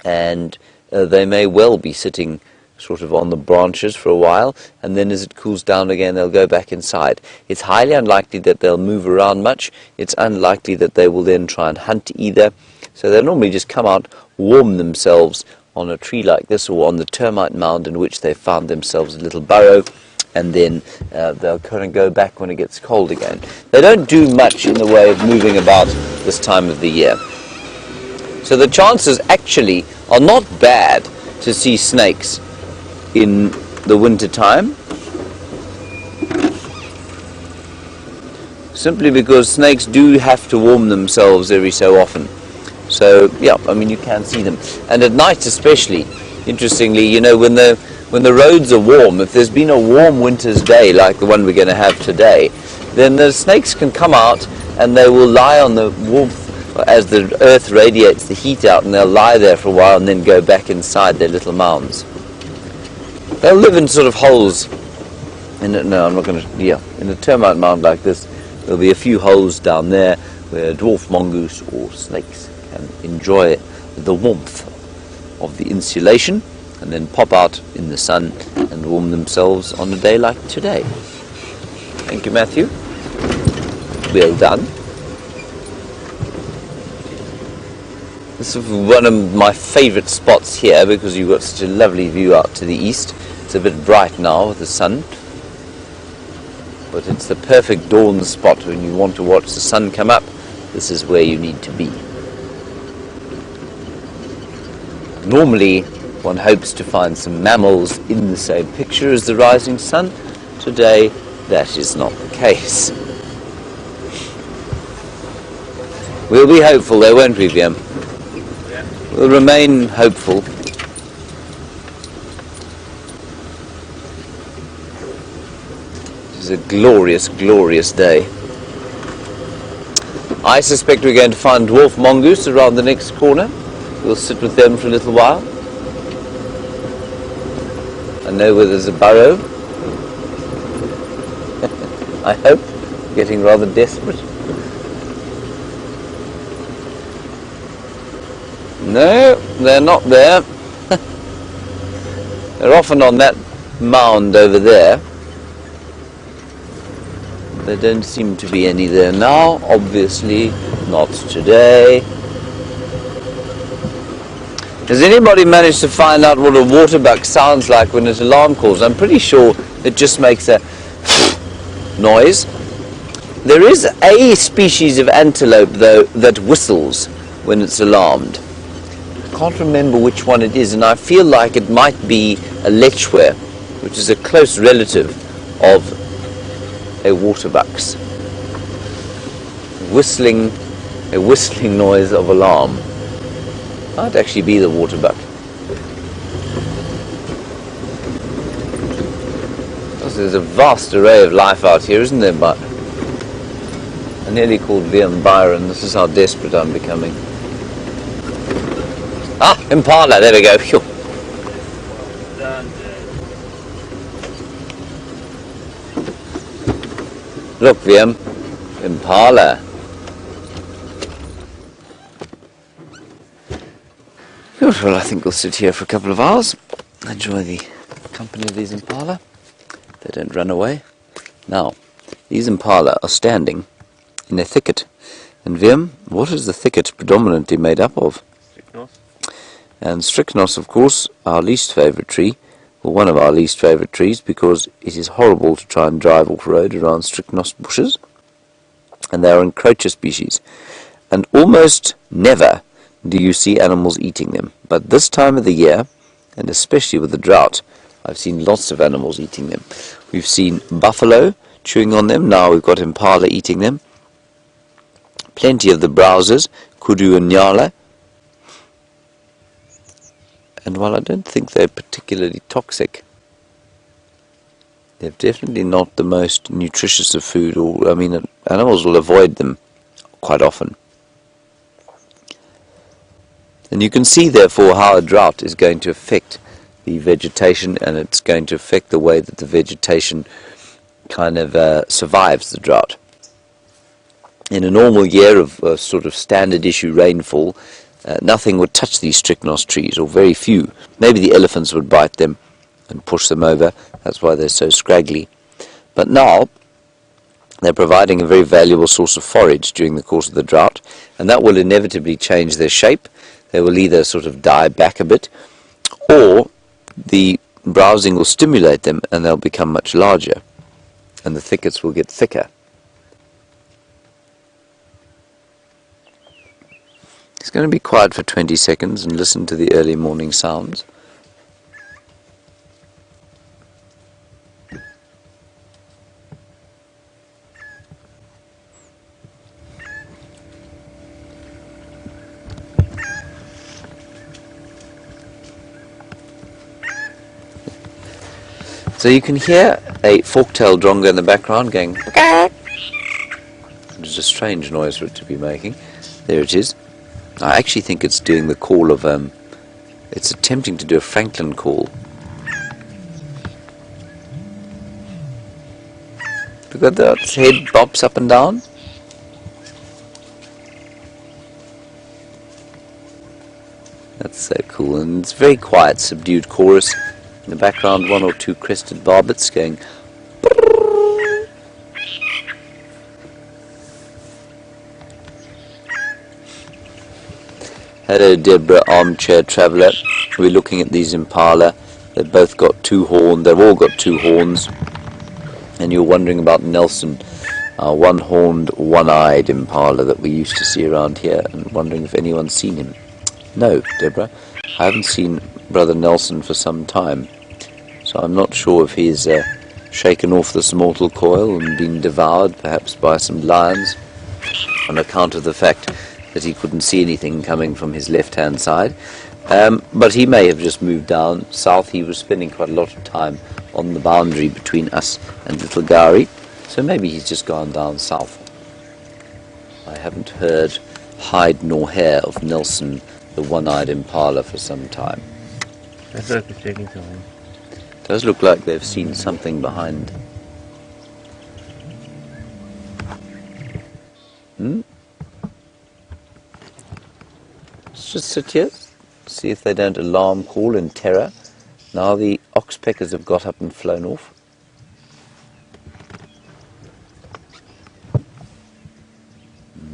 and they may well be sitting sort of on the branches for a while, and then as it cools down again they'll go back inside. It's highly unlikely that they'll move around much. It's unlikely that they will then try and hunt either. So they'll normally just come out, warm themselves on a tree like this or on the termite mound in which they found themselves a little burrow, and then they'll kind of go back when it gets cold again. They don't do much in the way of moving about this time of the year. So the chances actually are not bad to see snakes in the winter time, simply because snakes do have to warm themselves every so often. So yeah, I mean, you can see them, and at night especially. Interestingly, you know, when the roads are warm, if there's been a warm winter's day like the one we're going to have today, then the snakes can come out and they will lie on the warmth as the earth radiates the heat out, and they'll lie there for a while and then go back inside their little mounds. They'll live in sort of holes. In a termite mound like this, there'll be a few holes down there where dwarf mongoose or snakes can enjoy the warmth of the insulation and then pop out in the sun and warm themselves on a day like today. Thank you, Matthew. Well done. This is one of my favourite spots here because you've got such a lovely view out to the east. It's a bit bright now with the sun, but it's the perfect dawn spot when you want to watch the sun come up. This is where you need to be. Normally, one hopes to find some mammals in the same picture as the rising sun. Today, that is not the case. We'll be hopeful though, won't we, Liam? We'll remain hopeful. This is a glorious, glorious day. I suspect we're going to find dwarf mongoose around the next corner. We'll sit with them for a little while. I know where there's a burrow. I hope. Getting rather desperate. No, they're not there. They're often on that mound over there. There don't seem to be any there now. Obviously, not today. Has anybody managed to find out what a waterbuck sounds like when its alarm calls? I'm pretty sure it just makes a noise. There is a species of antelope, though, that whistles when it's alarmed. I can't remember which one it is, and I feel like it might be a lechwe, which is a close relative of a waterbuck's. A whistling noise of alarm. Might actually be the waterbuck. There's a vast array of life out here, isn't there, but I nearly called Liam Byron. This is how desperate I'm becoming. Ah, impala, there we go. Phew. Look, Liam, impala. Good, well, I think we'll sit here for a couple of hours, enjoy the company of these impala. They don't run away. Now, these impala are standing in a thicket. And Wim, what is the thicket predominantly made up of? Strychnos. And strychnos, of course, our least favourite tree, or one of our least favourite trees, because it is horrible to try and drive off-road around strychnos bushes, and they are encroacher species, and almost never do you see animals eating them. But this time of the year, and especially with the drought, I've seen lots of animals eating them. We've seen buffalo chewing on them, now we've got impala eating them, plenty of the browsers, kudu and nyala, and while I don't think they're particularly toxic, they're definitely not the most nutritious of food, or I mean, animals will avoid them quite often. And you can see, therefore, how a drought is going to affect the vegetation, and it's going to affect the way that the vegetation kind of survives the drought. In a normal year of sort of standard issue rainfall, nothing would touch these strychnos trees, or very few. Maybe the elephants would bite them and push them over. That's why they're so scraggly. But now they're providing a very valuable source of forage during the course of the drought, and that will inevitably change their shape. They will either sort of die back a bit, or the browsing will stimulate them and they'll become much larger, and the thickets will get thicker. It's going to be quiet for 20 seconds and listen to the early morning sounds. So you can hear a fork-tailed drongo in the background going, which is a strange noise for it to be making. There it is. I actually think it's doing the call of, it's attempting to do a Franklin call. Look at that, its head bops up and down. That's so cool, and it's very quiet, subdued chorus. In the background, one or two crested barbets going. Hello, Deborah, armchair traveller. We're looking at these impala. They've both got two horns. They've all got two horns. And you're wondering about Nelson, our one-horned, one-eyed impala that we used to see around here, and wondering if anyone's seen him. No, Deborah, I haven't seen Brother Nelson for some time, so I'm not sure if he's shaken off this mortal coil and been devoured perhaps by some lions on account of the fact that he couldn't see anything coming from his left-hand side. But he may have just moved down south. He was spending quite a lot of time on the boundary between us and Little Gowrie, so maybe he's just gone down south. I haven't heard hide nor hair of Nelson, the one-eyed impala, for some time. That's like it's taking something. Does look like they've seen something behind. Let's just sit here, see if they don't alarm call in terror. Now the oxpeckers have got up and flown off.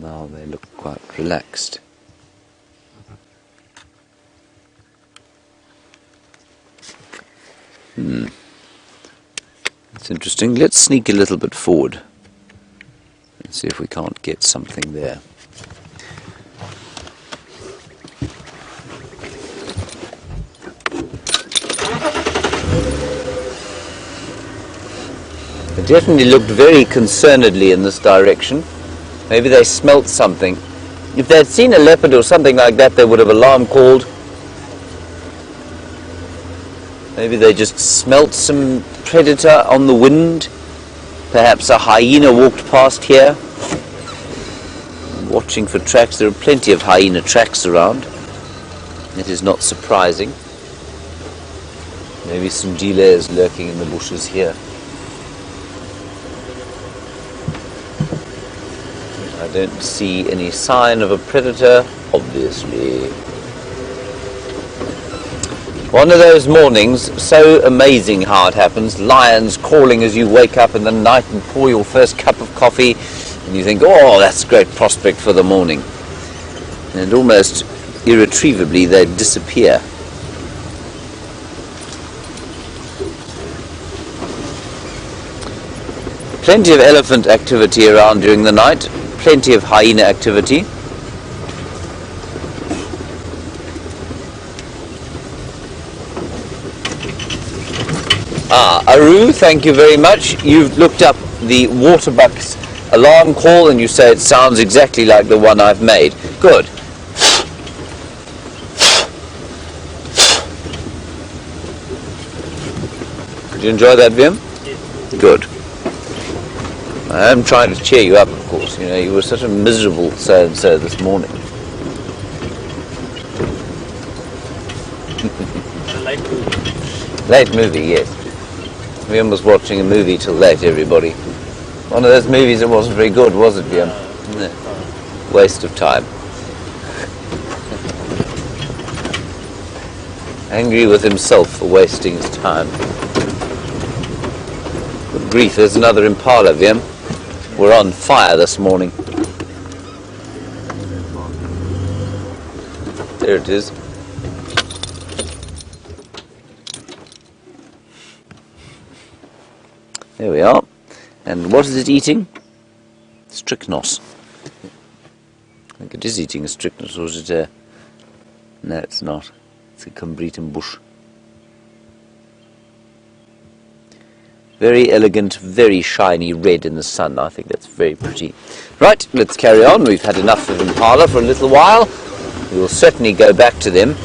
Now they look quite relaxed. That's interesting. Let's sneak a little bit forward and see if we can't get something there. They definitely looked very concernedly in this direction. Maybe they smelt something. If they had seen a leopard or something like that, they would have alarm called. Maybe they just smelt some predator on the wind. Perhaps a hyena walked past here. Watching for tracks. There are plenty of hyena tracks around. It is not surprising. Maybe some Sungila is lurking in the bushes here. I don't see any sign of a predator, obviously. One of those mornings, so amazing how it happens. Lions calling as you wake up in the night and pour your first cup of coffee, and you think, oh, that's a great prospect for the morning. And almost irretrievably they disappear. Plenty of elephant activity around during the night, plenty of hyena activity. Aru, thank you very much. You've looked up the waterbuck's alarm call and you say it sounds exactly like the one I've made. Good. Did you enjoy that, Vim? Yes. Good. I am trying to cheer you up, of course. You know, you were such a miserable so-and-so this morning. Late movie, yes. Vim was watching a movie till late, everybody. One of those movies that wasn't very good, was it, Vim? No. Waste of time. Angry with himself for wasting his time. Good grief, there's another impala, Vim. We're on fire this morning. There it is. There we are. And what is it eating? Strychnos. I think it is eating a strychnos, or is it a... No, it's not. It's a Cumbritum bush. Very elegant, very shiny red in the sun. I think that's very pretty. Right, let's carry on. We've had enough of impala for a little while. We will certainly go back to them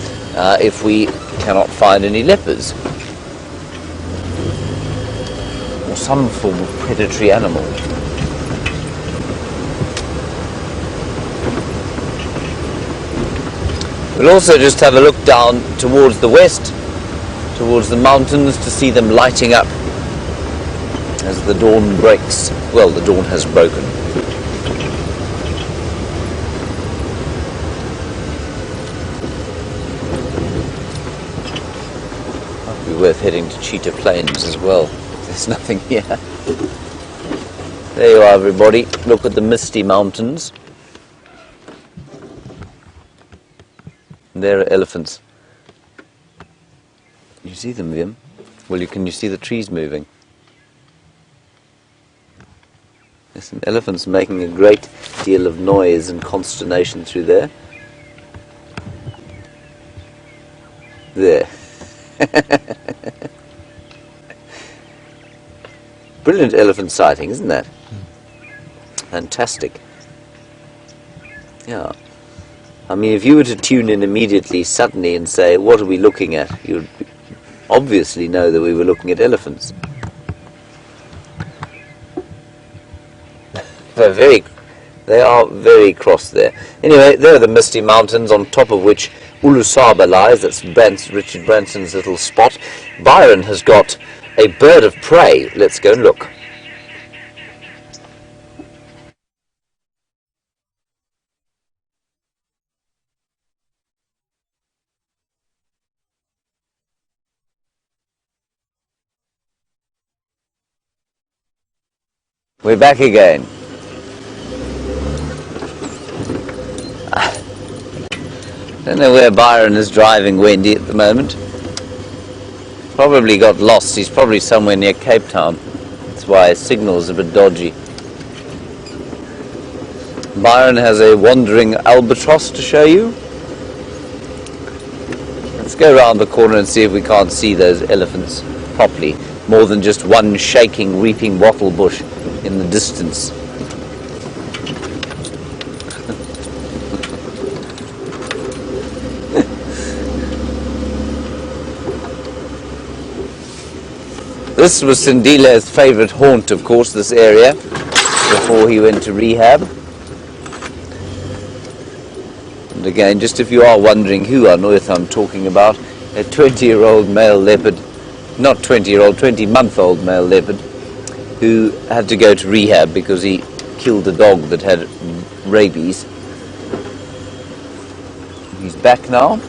if we cannot find any leopards. Or some form of predatory animal. We'll also just have a look down towards the west, towards the mountains, to see them lighting up as the dawn breaks. Well, the dawn has broken. Might be worth heading to Cheetah Plains as well. There's nothing here. There you are, everybody. Look at the misty mountains. And there are elephants. You see them, Vim? Well, can you see the trees moving? There's some elephants making a great deal of noise and consternation through there. There. Brilliant elephant sighting, isn't that? Fantastic. Yeah. I mean, if you were to tune in immediately, suddenly, and say, what are we looking at? You'd obviously know that we were looking at elephants. They are very cross there. Anyway, there are the misty mountains on top of which Ulusaba lies. That's Richard Branson's little spot. Byron has got a bird of prey. Let's go and look. We're back again. I don't know where Byron is driving Wendy at the moment. Probably got lost. He's probably somewhere near Cape Town. That's why his signal's a bit dodgy. Byron has a wandering albatross to show you. Let's go around the corner and see if we can't see those elephants properly. More than just one shaking, weeping wattle bush in the distance. This was Sindile's favourite haunt, of course, this area, before he went to rehab. And again, just if you are wondering who on earth I'm talking about, a 20-year-old male leopard, not 20-year-old, 20-month-old male leopard, who had to go to rehab because he killed a dog that had rabies. He's back now.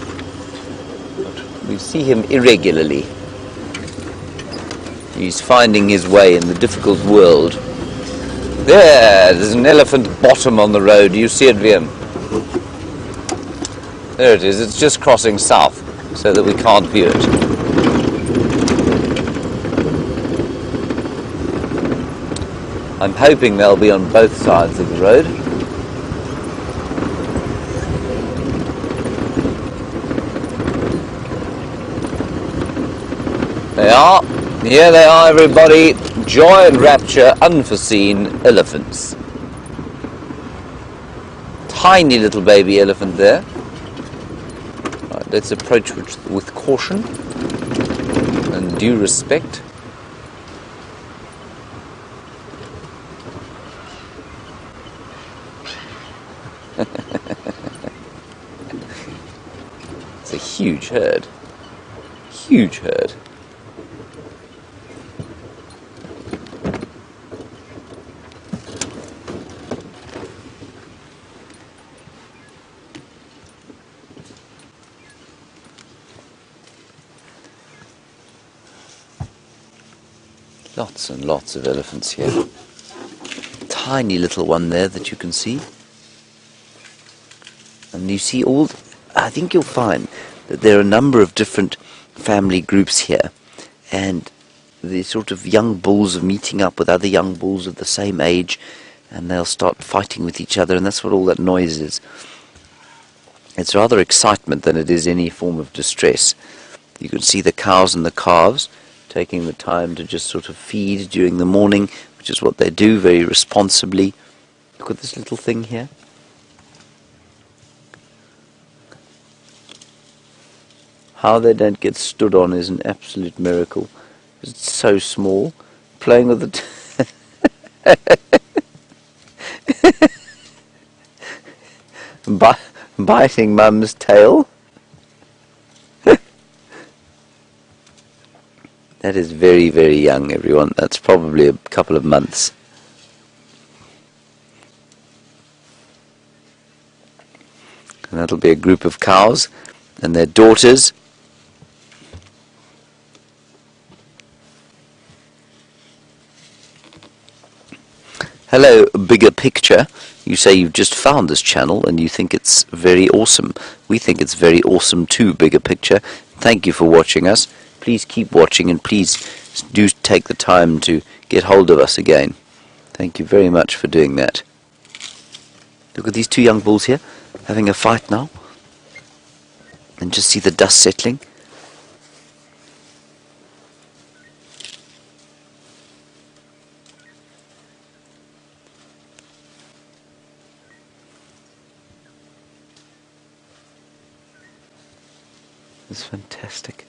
We see him irregularly. He's finding his way in the difficult world. There's an elephant bottom on the road. Do you see it, Vim? There it is. It's just crossing south so that we can't view it. I'm hoping they'll be on both sides of the road. They are. Here they are, everybody. Joy and rapture, unforeseen elephants. Tiny little baby elephant there. Right, let's approach with caution and due respect. It's a huge herd. Huge herd. Lots and lots of elephants here. Tiny little one there that you can see. And you see I think you'll find that there are a number of different family groups here. And the sort of young bulls are meeting up with other young bulls of the same age. And they'll start fighting with each other. And that's what all that noise is. It's rather excitement than it is any form of distress. You can see the cows and the calves taking the time to just sort of feed during the morning, which is what they do very responsibly. Look at this little thing here. How they don't get stood on is an absolute miracle. It's so small. Playing with it. Biting mum's tail. That is very, very young, everyone. That's probably a couple of months. And that'll be a group of cows and their daughters. Hello, Bigger Picture. You say you've just found this channel and you think it's very awesome. We think it's very awesome too, Bigger Picture. Thank you for watching us. Please keep watching and please do take the time to get hold of us again. Thank you very much for doing that. Look at these two young bulls here having a fight now. And just see the dust settling. It's fantastic.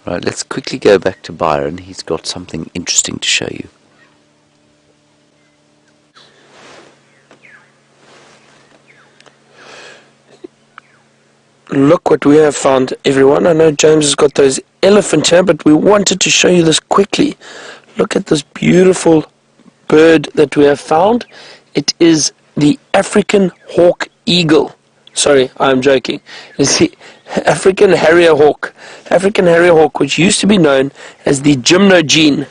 Right, let's quickly go back to Byron. He's got something interesting to show you. Look what we have found, everyone. I know James has got those elephants here, but we wanted to show you this quickly. Look at this beautiful bird that we have found. It is the African hawk eagle. Sorry, I'm joking. It's the African harrier hawk. African harrier hawk, which used to be known as the Djuma.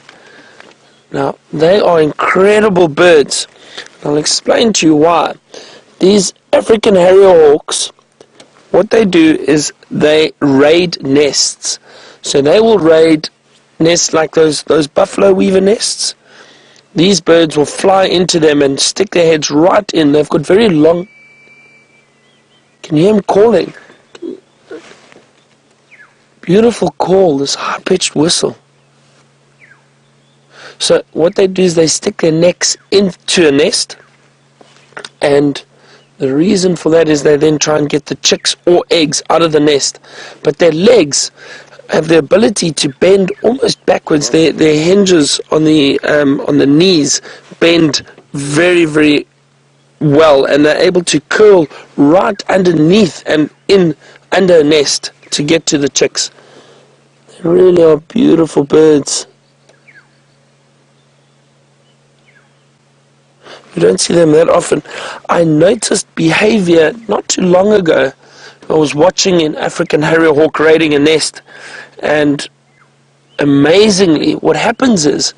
Now, they are incredible birds. I'll explain to you why. These African harrier hawks, what they do is they raid nests. So they will raid nests like those buffalo weaver nests. These birds will fly into them and stick their heads right in. They've got very long... Can you hear him calling? Beautiful call, this high-pitched whistle. So what they do is they stick their necks into a nest, and the reason for that is they then try and get the chicks or eggs out of the nest. But their legs have the ability to bend almost backwards. Their hinges on the knees bend very, very well, and they're able to curl right underneath and in under a nest to get to the chicks. They really are beautiful birds. You don't see them that often. I noticed behavior not too long ago. I was watching an African harrier hawk raiding a nest, and amazingly what happens is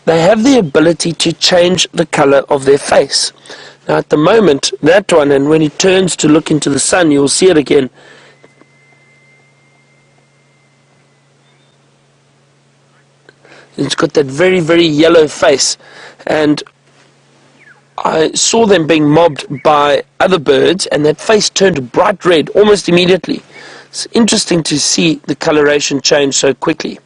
they have the ability to change the color of their face. Now at the moment, that one, and when he turns to look into the sun, you'll see it again. It's got that very, very yellow face. And I saw them being mobbed by other birds, and that face turned bright red almost immediately. It's interesting to see the coloration change so quickly.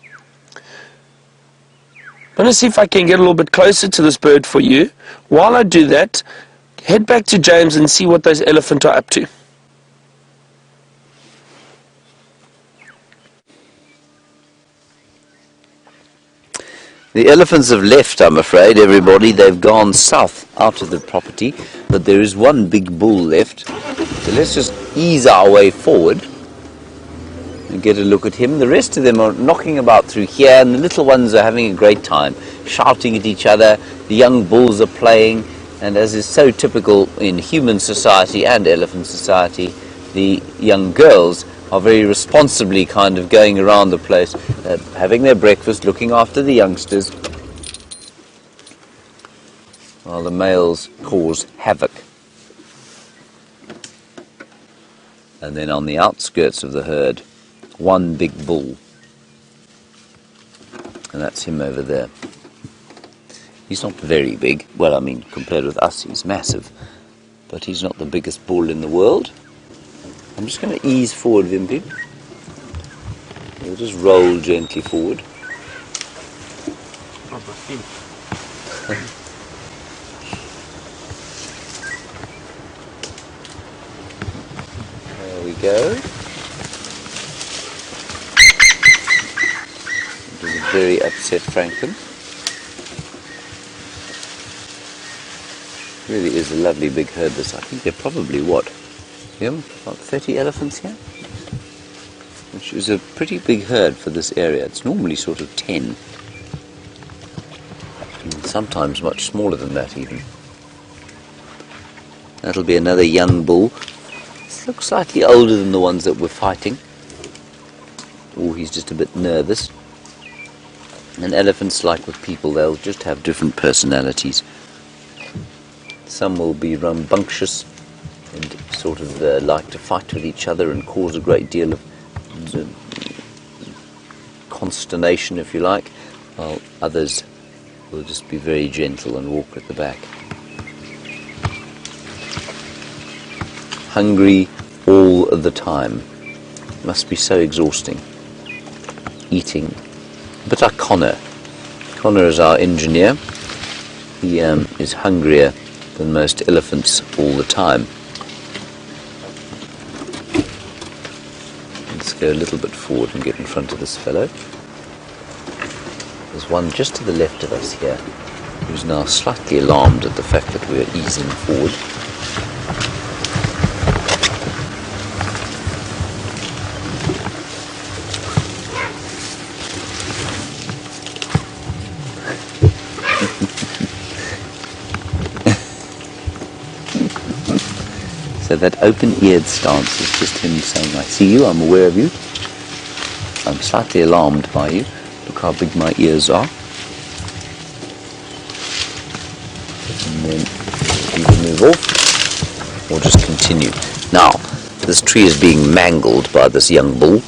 I'm going to see if I can get a little bit closer to this bird for you. While I do that, head back to James and see what those elephants are up to. The elephants have left, I'm afraid, everybody. They've gone south out of the property, but there is one big bull left. So let's just ease our way forward and get a look at him. The rest of them are knocking about through here, and the little ones are having a great time, shouting at each other. The young bulls are playing, and as is so typical in human society and elephant society, the young girls are very responsibly kind of going around the place, having their breakfast, looking after the youngsters, while the males cause havoc. And then on the outskirts of the herd, one big bull, and that's him over there. He's not very big. Well, I mean, compared with us, he's massive, but he's not the biggest bull in the world. I'm just going to ease forward, Wimpy. We'll just roll gently forward. There we go. This is very upset Franklin. Really is a lovely big herd this. I think they're probably what? About 30 elephants here, which is a pretty big herd for this area. It's normally sort of 10, and sometimes much smaller than that even. That'll be another young bull. This looks slightly older than the ones that we're fighting. Oh, he's just a bit nervous. And elephants, like with people, they'll just have different personalities. Some will be rambunctious and sort of like to fight with each other and cause a great deal of consternation, if you like, while others will just be very gentle and walk at the back. Hungry all the time. Must be so exhausting. Eating. But our Connor is our engineer. He is hungrier than most elephants all the time. Let's go a little bit forward and get in front of this fellow. There's one just to the left of us here who's now slightly alarmed at the fact that we are easing forward. So that open-eared stance is just him saying, I see you, I'm aware of you, I'm slightly alarmed by you, look how big my ears are. And then either move off or just continue. Now, this tree is being mangled by this young bull.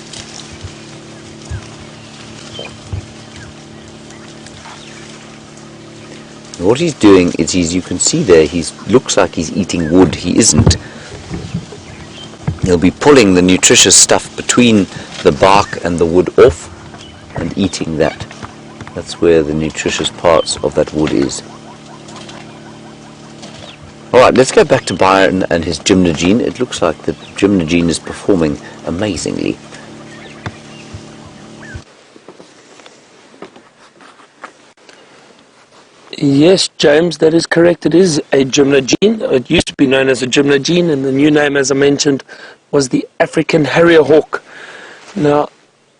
And what he's doing is, you can see there, he looks like he's eating wood. He isn't. He'll be pulling the nutritious stuff between the bark and the wood off and eating that. That's where the nutritious parts of that wood is. Alright, let's go back to Byron and his gymnogene. It looks like the gymnogene is performing amazingly. Yes, James, that is correct. It is a gymnogene. It used to be known as a gymnogene, and the new name, as I mentioned, was the African harrier hawk. Now,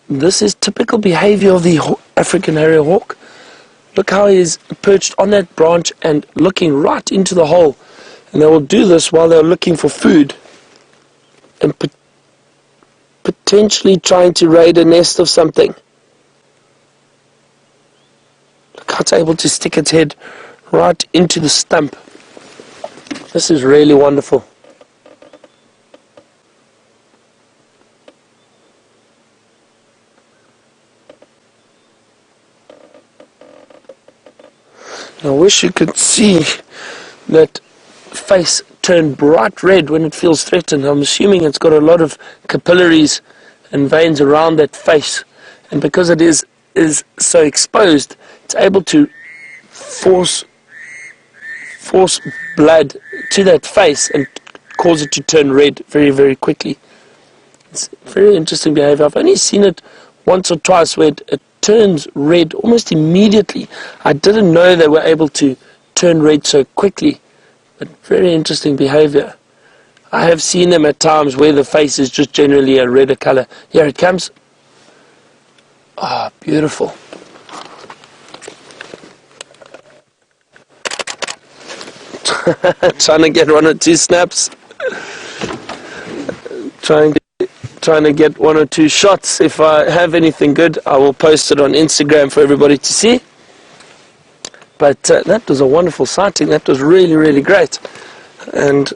this is typical behavior of the African harrier hawk. Look how he is perched on that branch and looking right into the hole. And they will do this while they're looking for food and potentially trying to raid a nest of something. Look how it's able to stick its head right into the stump. This is really wonderful. I wish you could see that face turn bright red when it feels threatened. I'm assuming it's got a lot of capillaries and veins around that face, and because it is so exposed, it's able to force blood to that face and cause it to turn red very, very quickly. It's very interesting behavior. I've only seen it once or twice where it turns red almost immediately. I didn't know they were able to turn red so quickly, but very interesting behavior. I have seen them at times where the face is just generally a redder color. Here it comes. Ah, beautiful. Trying to get 1 or 2 snaps. Trying to get 1 or 2 shots. If I have anything good, I will post it on Instagram for everybody to see. But that was a wonderful sighting. That was really, really great. And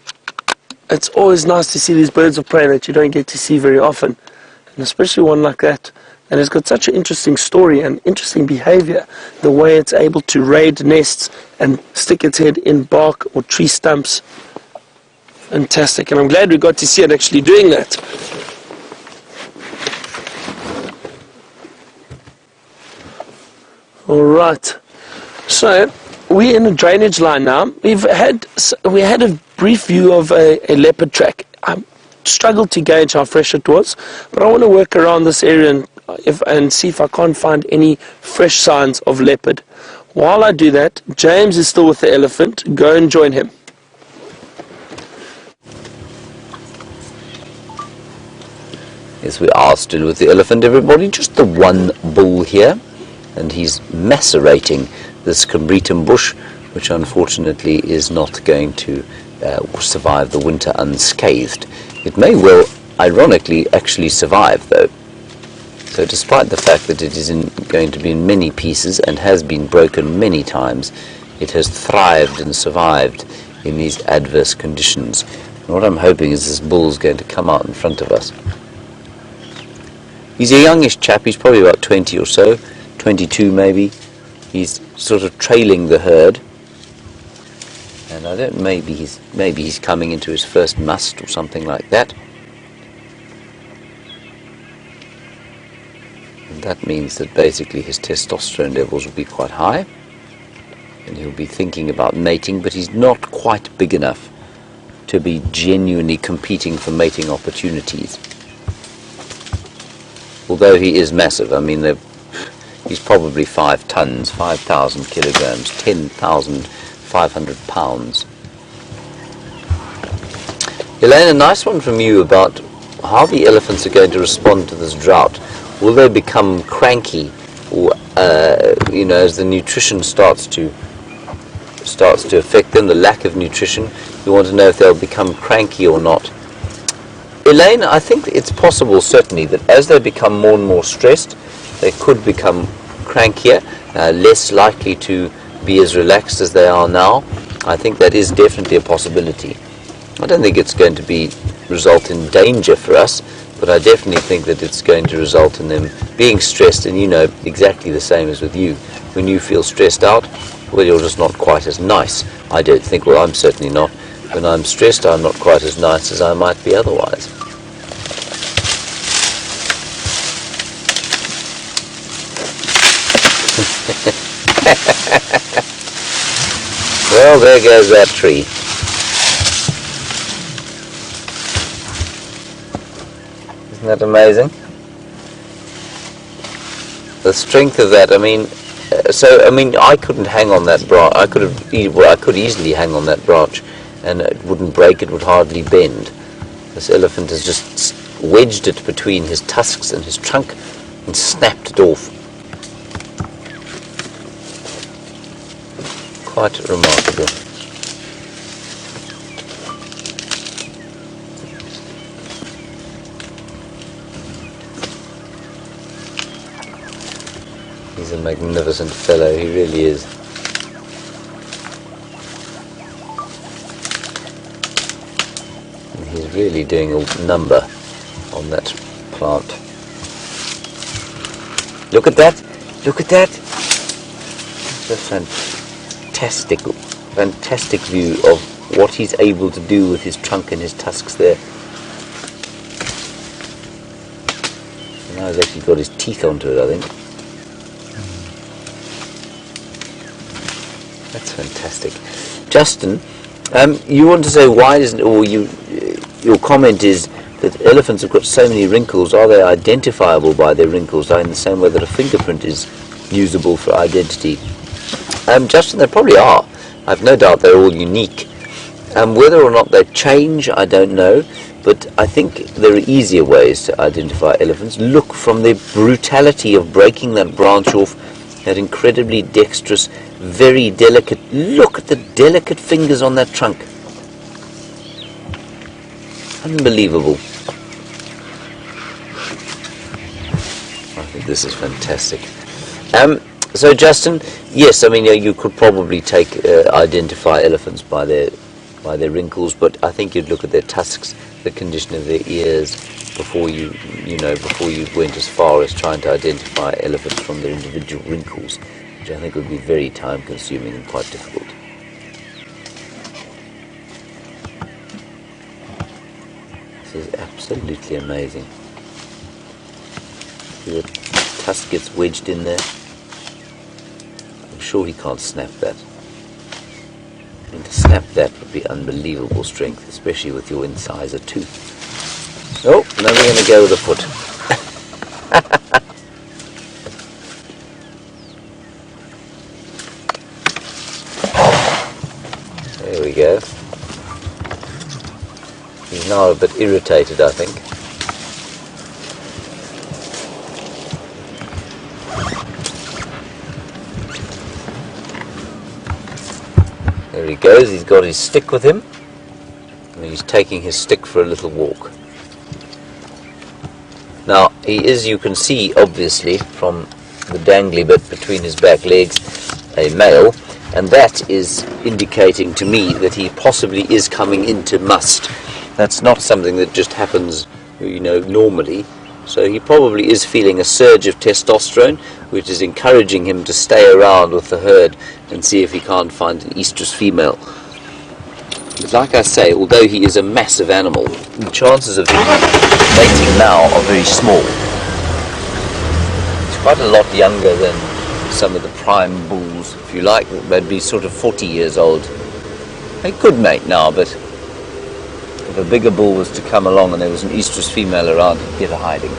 it's always nice to see these birds of prey that you don't get to see very often, and especially one like that. And it's got such an interesting story and interesting behavior, the way it's able to raid nests and stick its head in bark or tree stumps. Fantastic, and I'm glad we got to see it actually doing that. Alright, so we're in a drainage line now. We had a brief view of a leopard track. I struggled to gauge how fresh it was, but I want to work around this area and see if I can't find any fresh signs of leopard. While I do that, James is still with the elephant. Go and join him. Yes, we are still with the elephant, everybody. Just the one bull here, and he's macerating this Cambritum bush, which unfortunately is not going to survive the winter unscathed. It may well, ironically, actually survive, though. So despite the fact that it is going to be in many pieces and has been broken many times, it has thrived and survived in these adverse conditions. And what I'm hoping is this bull's going to come out in front of us. He's a youngish chap. He's probably about 20 or so, 22 maybe. He's sort of trailing the herd, and I don't. Maybe he's coming into his first must or something like that. And that means that basically his testosterone levels will be quite high, and he'll be thinking about mating, but he's not quite big enough to be genuinely competing for mating opportunities. Although he is massive. I mean, he's probably 5 tons, 5,000 kilograms, 10,500 pounds. Elaine, a nice one from you about how the elephants are going to respond to this drought. Will they become cranky, or as the nutrition starts to affect them, the lack of nutrition? You want to know if they'll become cranky or not. Elaine, I think it's possible, certainly, that as they become more and more stressed, they could become crankier, less likely to be as relaxed as they are now. I think that is definitely a possibility. I don't think it's going to result in danger for us, but I definitely think that it's going to result in them being stressed, and you know exactly the same as with you. When you feel stressed out, well, you're just not quite as nice. I don't think, well, I'm certainly not. When I'm stressed, I'm not quite as nice as I might be otherwise. Well, there goes that tree. Isn't that amazing? The strength of that. I mean, I couldn't hang on that branch. I could easily hang on that branch, and it wouldn't break. It would hardly bend. This elephant has just wedged it between his tusks and his trunk and snapped it off. Quite remarkable. He's a magnificent fellow, he really is. He's really doing a number on that plant. Look at that! Look at that! It's a fantastic view of what he's able to do with his trunk and his tusks there. Now he's actually got his teeth onto it, I think. That's fantastic. Justin, you want to say why doesn't, or your comment is that elephants have got so many wrinkles. Are they identifiable by their wrinkles? In the same way that a fingerprint is usable for identity. Justin, they probably are. I've no doubt they're all unique. Whether or not they change, I don't know. But I think there are easier ways to identify elephants. Look, from the brutality of breaking that branch off, that incredibly dexterous, very delicate. Look at the delicate fingers on that trunk. Unbelievable. I think this is fantastic. So Justin, yes, I mean you could probably identify elephants by their wrinkles, but I think you'd look at their tusks, the condition of their ears, before you went as far as trying to identify elephants from their individual wrinkles, which I think would be very time consuming and quite difficult. This is absolutely amazing. The tusk gets wedged in there. I'm sure he can't snap that. And to snap that would be unbelievable strength, especially with your incisor tooth. So, now we're going to go with the foot. There we go. He's now a bit irritated, I think. There he goes, he's got his stick with him, and he's taking his stick for a little walk. Now, he is, you can see, obviously, from the dangly bit between his back legs, a male, and that is indicating to me that he possibly is coming into must. That's not something that just happens, normally. So he probably is feeling a surge of testosterone, which is encouraging him to stay around with the herd and see if he can't find an estrus female. But like I say, although he is a massive animal, the chances of him mating now are very small. He's quite a lot younger than some of the prime bulls, if you like. They'd be sort of 40 years old. They could mate now, but if a bigger bull was to come along and there was an estrus female around, he'd get a hiding.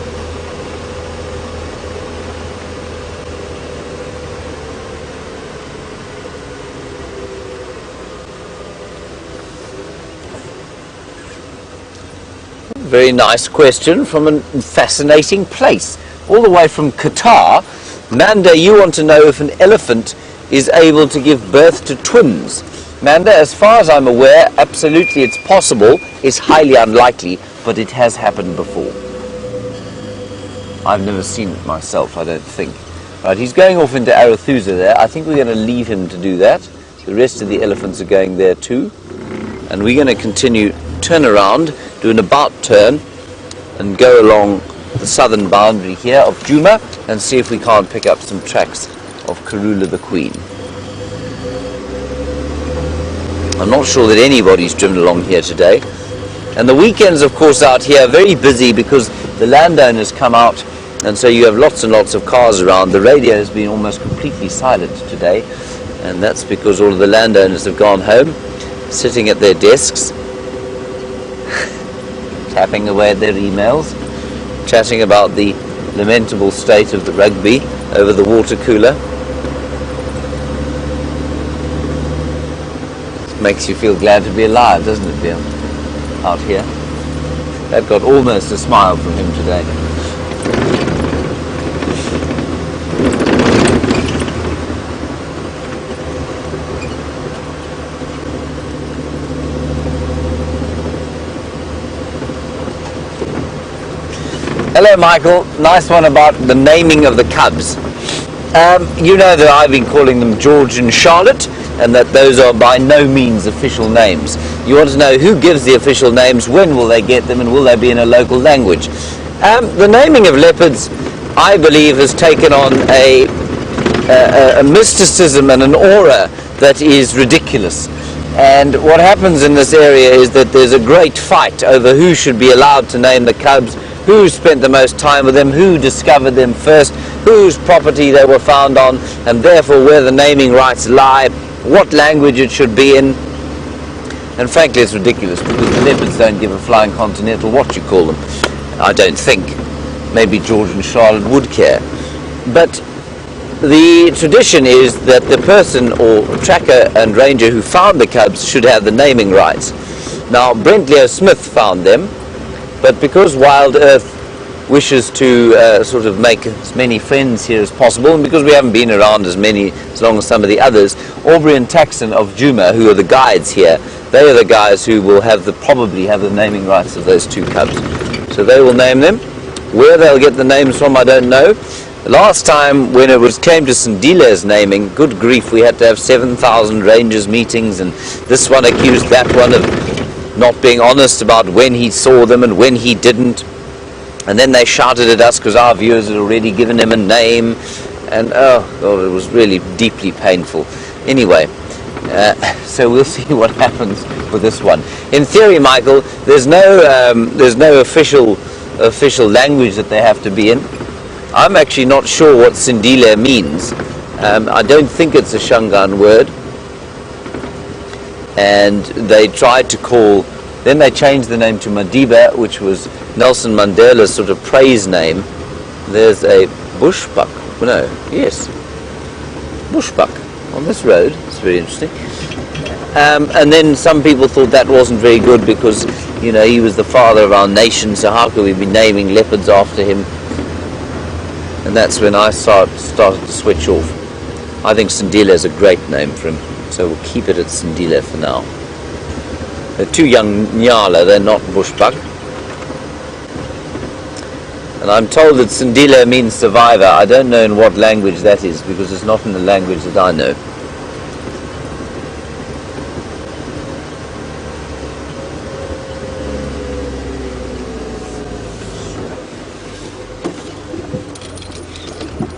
Very nice question from a fascinating place. All the way from Qatar. Manda, you want to know if an elephant is able to give birth to twins. Manda, as far as I'm aware, absolutely it's possible. It's highly unlikely, but it has happened before. I've never seen it myself, I don't think. Right, he's going off into Arathusa there. I think we're going to leave him to do that. The rest of the elephants are going there too. And we're going to continue, turn around, do an about turn, and go along the southern boundary here of Djuma and see if we can't pick up some tracks of Karula the Queen. I'm not sure that anybody's driven along here today. And the weekends, of course, out here are very busy because the landowners come out, and so you have lots and lots of cars around. The radio has been almost completely silent today, and that's because all of the landowners have gone home, sitting at their desks, tapping away at their emails, chatting about the lamentable state of the rugby over the water cooler. It makes you feel glad to be alive, doesn't it, Bill? Out here. That got almost a smile from him today. Hello, Michael. Nice one about the naming of the cubs. You know that I've been calling them George and Charlotte, and that those are by no means official names. You want to know who gives the official names, when will they get them, and will they be in a local language. The naming of leopards, I believe, has taken on a mysticism and an aura that is ridiculous. And what happens in this area is that there's a great fight over who should be allowed to name the cubs, who spent the most time with them, who discovered them first, whose property they were found on, and therefore where the naming rights lie, what language it should be in. And frankly, it's ridiculous, because the leopards don't give a flying continental what you call them. I don't think. Maybe George and Charlotte would care. But the tradition is that the person or tracker and ranger who found the cubs should have the naming rights. Now, Brent Smith found them, but because Wild Earth wishes to sort of make as many friends here as possible, and because we haven't been around as long as some of the others, Aubrey and Taxon of Djuma, who are the guides here, they are the guys who will probably have the naming rights of those two cubs. So they will name them. Where they'll get the names from, I don't know. Last time, when it came to Sindile's naming, good grief, we had to have 7,000 rangers meetings, and this one accused that one of not being honest about when he saw them and when he didn't. And then they shouted at us because our viewers had already given him a name, and oh God, it was really deeply painful. Anyway, so we'll see what happens with this one. In theory, Michael, there's no official language that they have to be in. I'm actually not sure what Sindile means. I don't think it's a Shangaan word. And they tried to call, then they changed the name to Madiba, which was Nelson Mandela's sort of praise name. There's a bushbuck. No, yes, bushbuck on this road. It's very interesting. And then some people thought that wasn't very good because, you know, he was the father of our nation, so how could we be naming leopards after him? And that's when I started to switch off. I think Sindile is a great name for him, so we'll keep it at Sindile for now. They're two young Nyala, they're not bushbuck. And I'm told that Sindile means survivor. I don't know in what language that is, because it's not in the language that I know.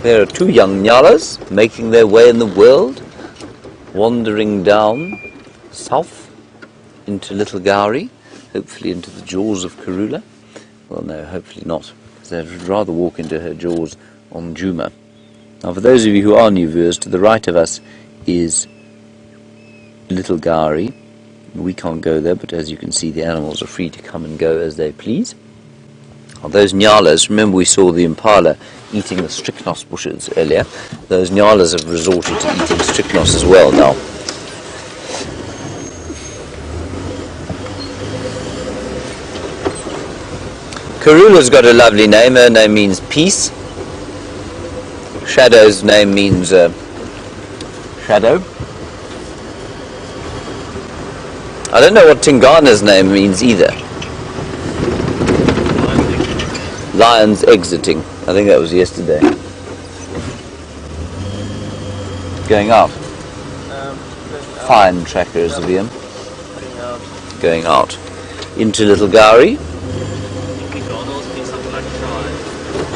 There are two young Nyalas making their way in the world, wandering down south into Little Gowrie, hopefully into the jaws of Karula. Well, no, hopefully not, because they'd rather walk into her jaws on Djuma. Now, for those of you who are new viewers, to the right of us is Little Gowrie. We can't go there, but as you can see, the animals are free to come and go as they please. Now, those Nyalas, remember we saw the impala eating the strychnos bushes earlier. Those Nyalas have resorted to eating strychnos as well now. Karula's got a lovely name. Her name means peace. Shadow's name means shadow. I don't know what Tingana's name means either. Lions exiting. I think that was yesterday. Going out. Fine trackers of him. Going out. Into Little Gowrie.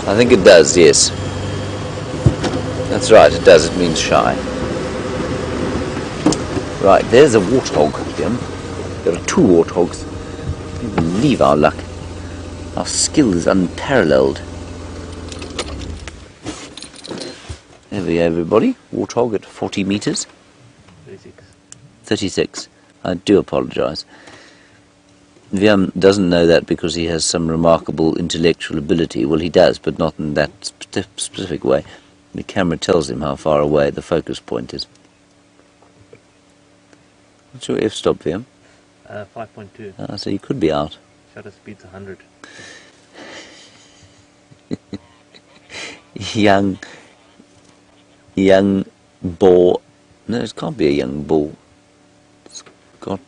I think it does, yes. That's right, it does. It means shy. Right, there's a warthog. There are two warthogs. I can't believe our luck. Our skill is unparalleled. There we go, everybody. Warthog at 40 metres. 36. I do apologise. Viam doesn't know that because he has some remarkable intellectual ability. Well, he does, but not in that specific way. The camera tells him how far away the focus point is. What's your f-stop, Viam? 5.2. So you could be out. Shutter speed's 100. young boar. No, it can't be a young bull. It's got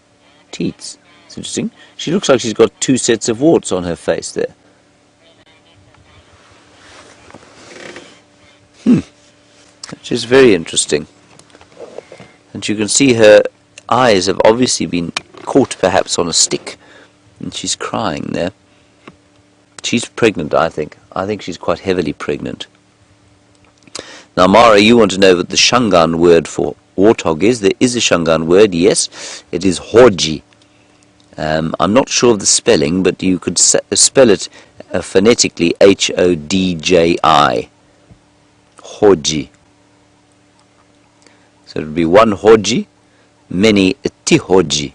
teats. It's interesting. She looks like she's got two sets of warts on her face there. Which is very interesting. And you can see her eyes have obviously been caught perhaps on a stick, and she's crying there. She's pregnant, I think. I think she's quite heavily pregnant. Now, Mara, you want to know what the Shangaan word for warthog is. There is a Shangaan word, yes. It is hoji. I'm not sure of the spelling, but you could spell it phonetically Hodji. Hoji. So it would be one hoji, many tihoji.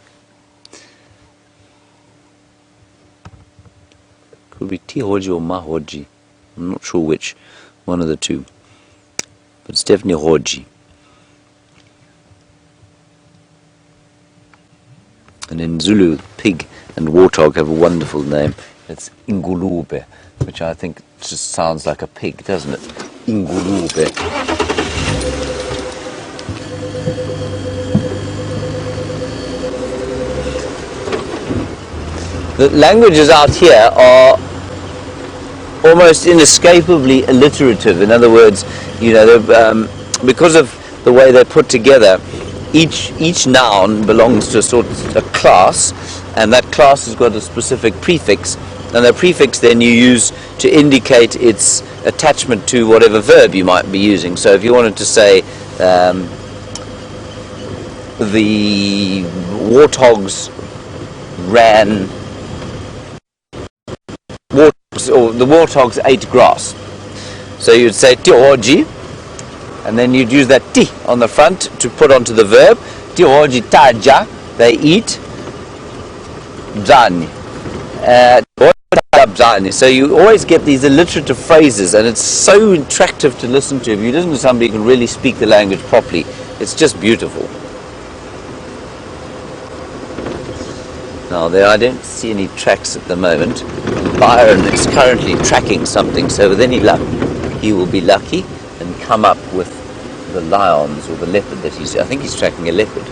Could be tihoji or mahoji. I'm not sure which, one of the two. But it's definitely hoji. And in Zulu, pig and warthog have a wonderful name. It's ingulube, which I think just sounds like a pig, doesn't it? Ingulube. The languages out here are almost inescapably alliterative. In other words, you know, because of the way they're put together, each noun belongs to a class, and that class has got a specific prefix, and the prefix then you use to indicate its attachment to whatever verb you might be using. So if you wanted to say the warthogs ran, or the warthogs ate grass, so you'd say tihoji, and then you'd use that ti on the front to put onto the verb. Tihoji taja, they eat. Bzani. So you always get these alliterative phrases, and it's so attractive to listen to. If you listen to somebody who can really speak the language properly, it's just beautiful. Now there, I don't see any tracks at the moment. Byron is currently tracking something, so with any luck, he will be lucky and come up with the lions or the leopard that I think he's tracking a leopard.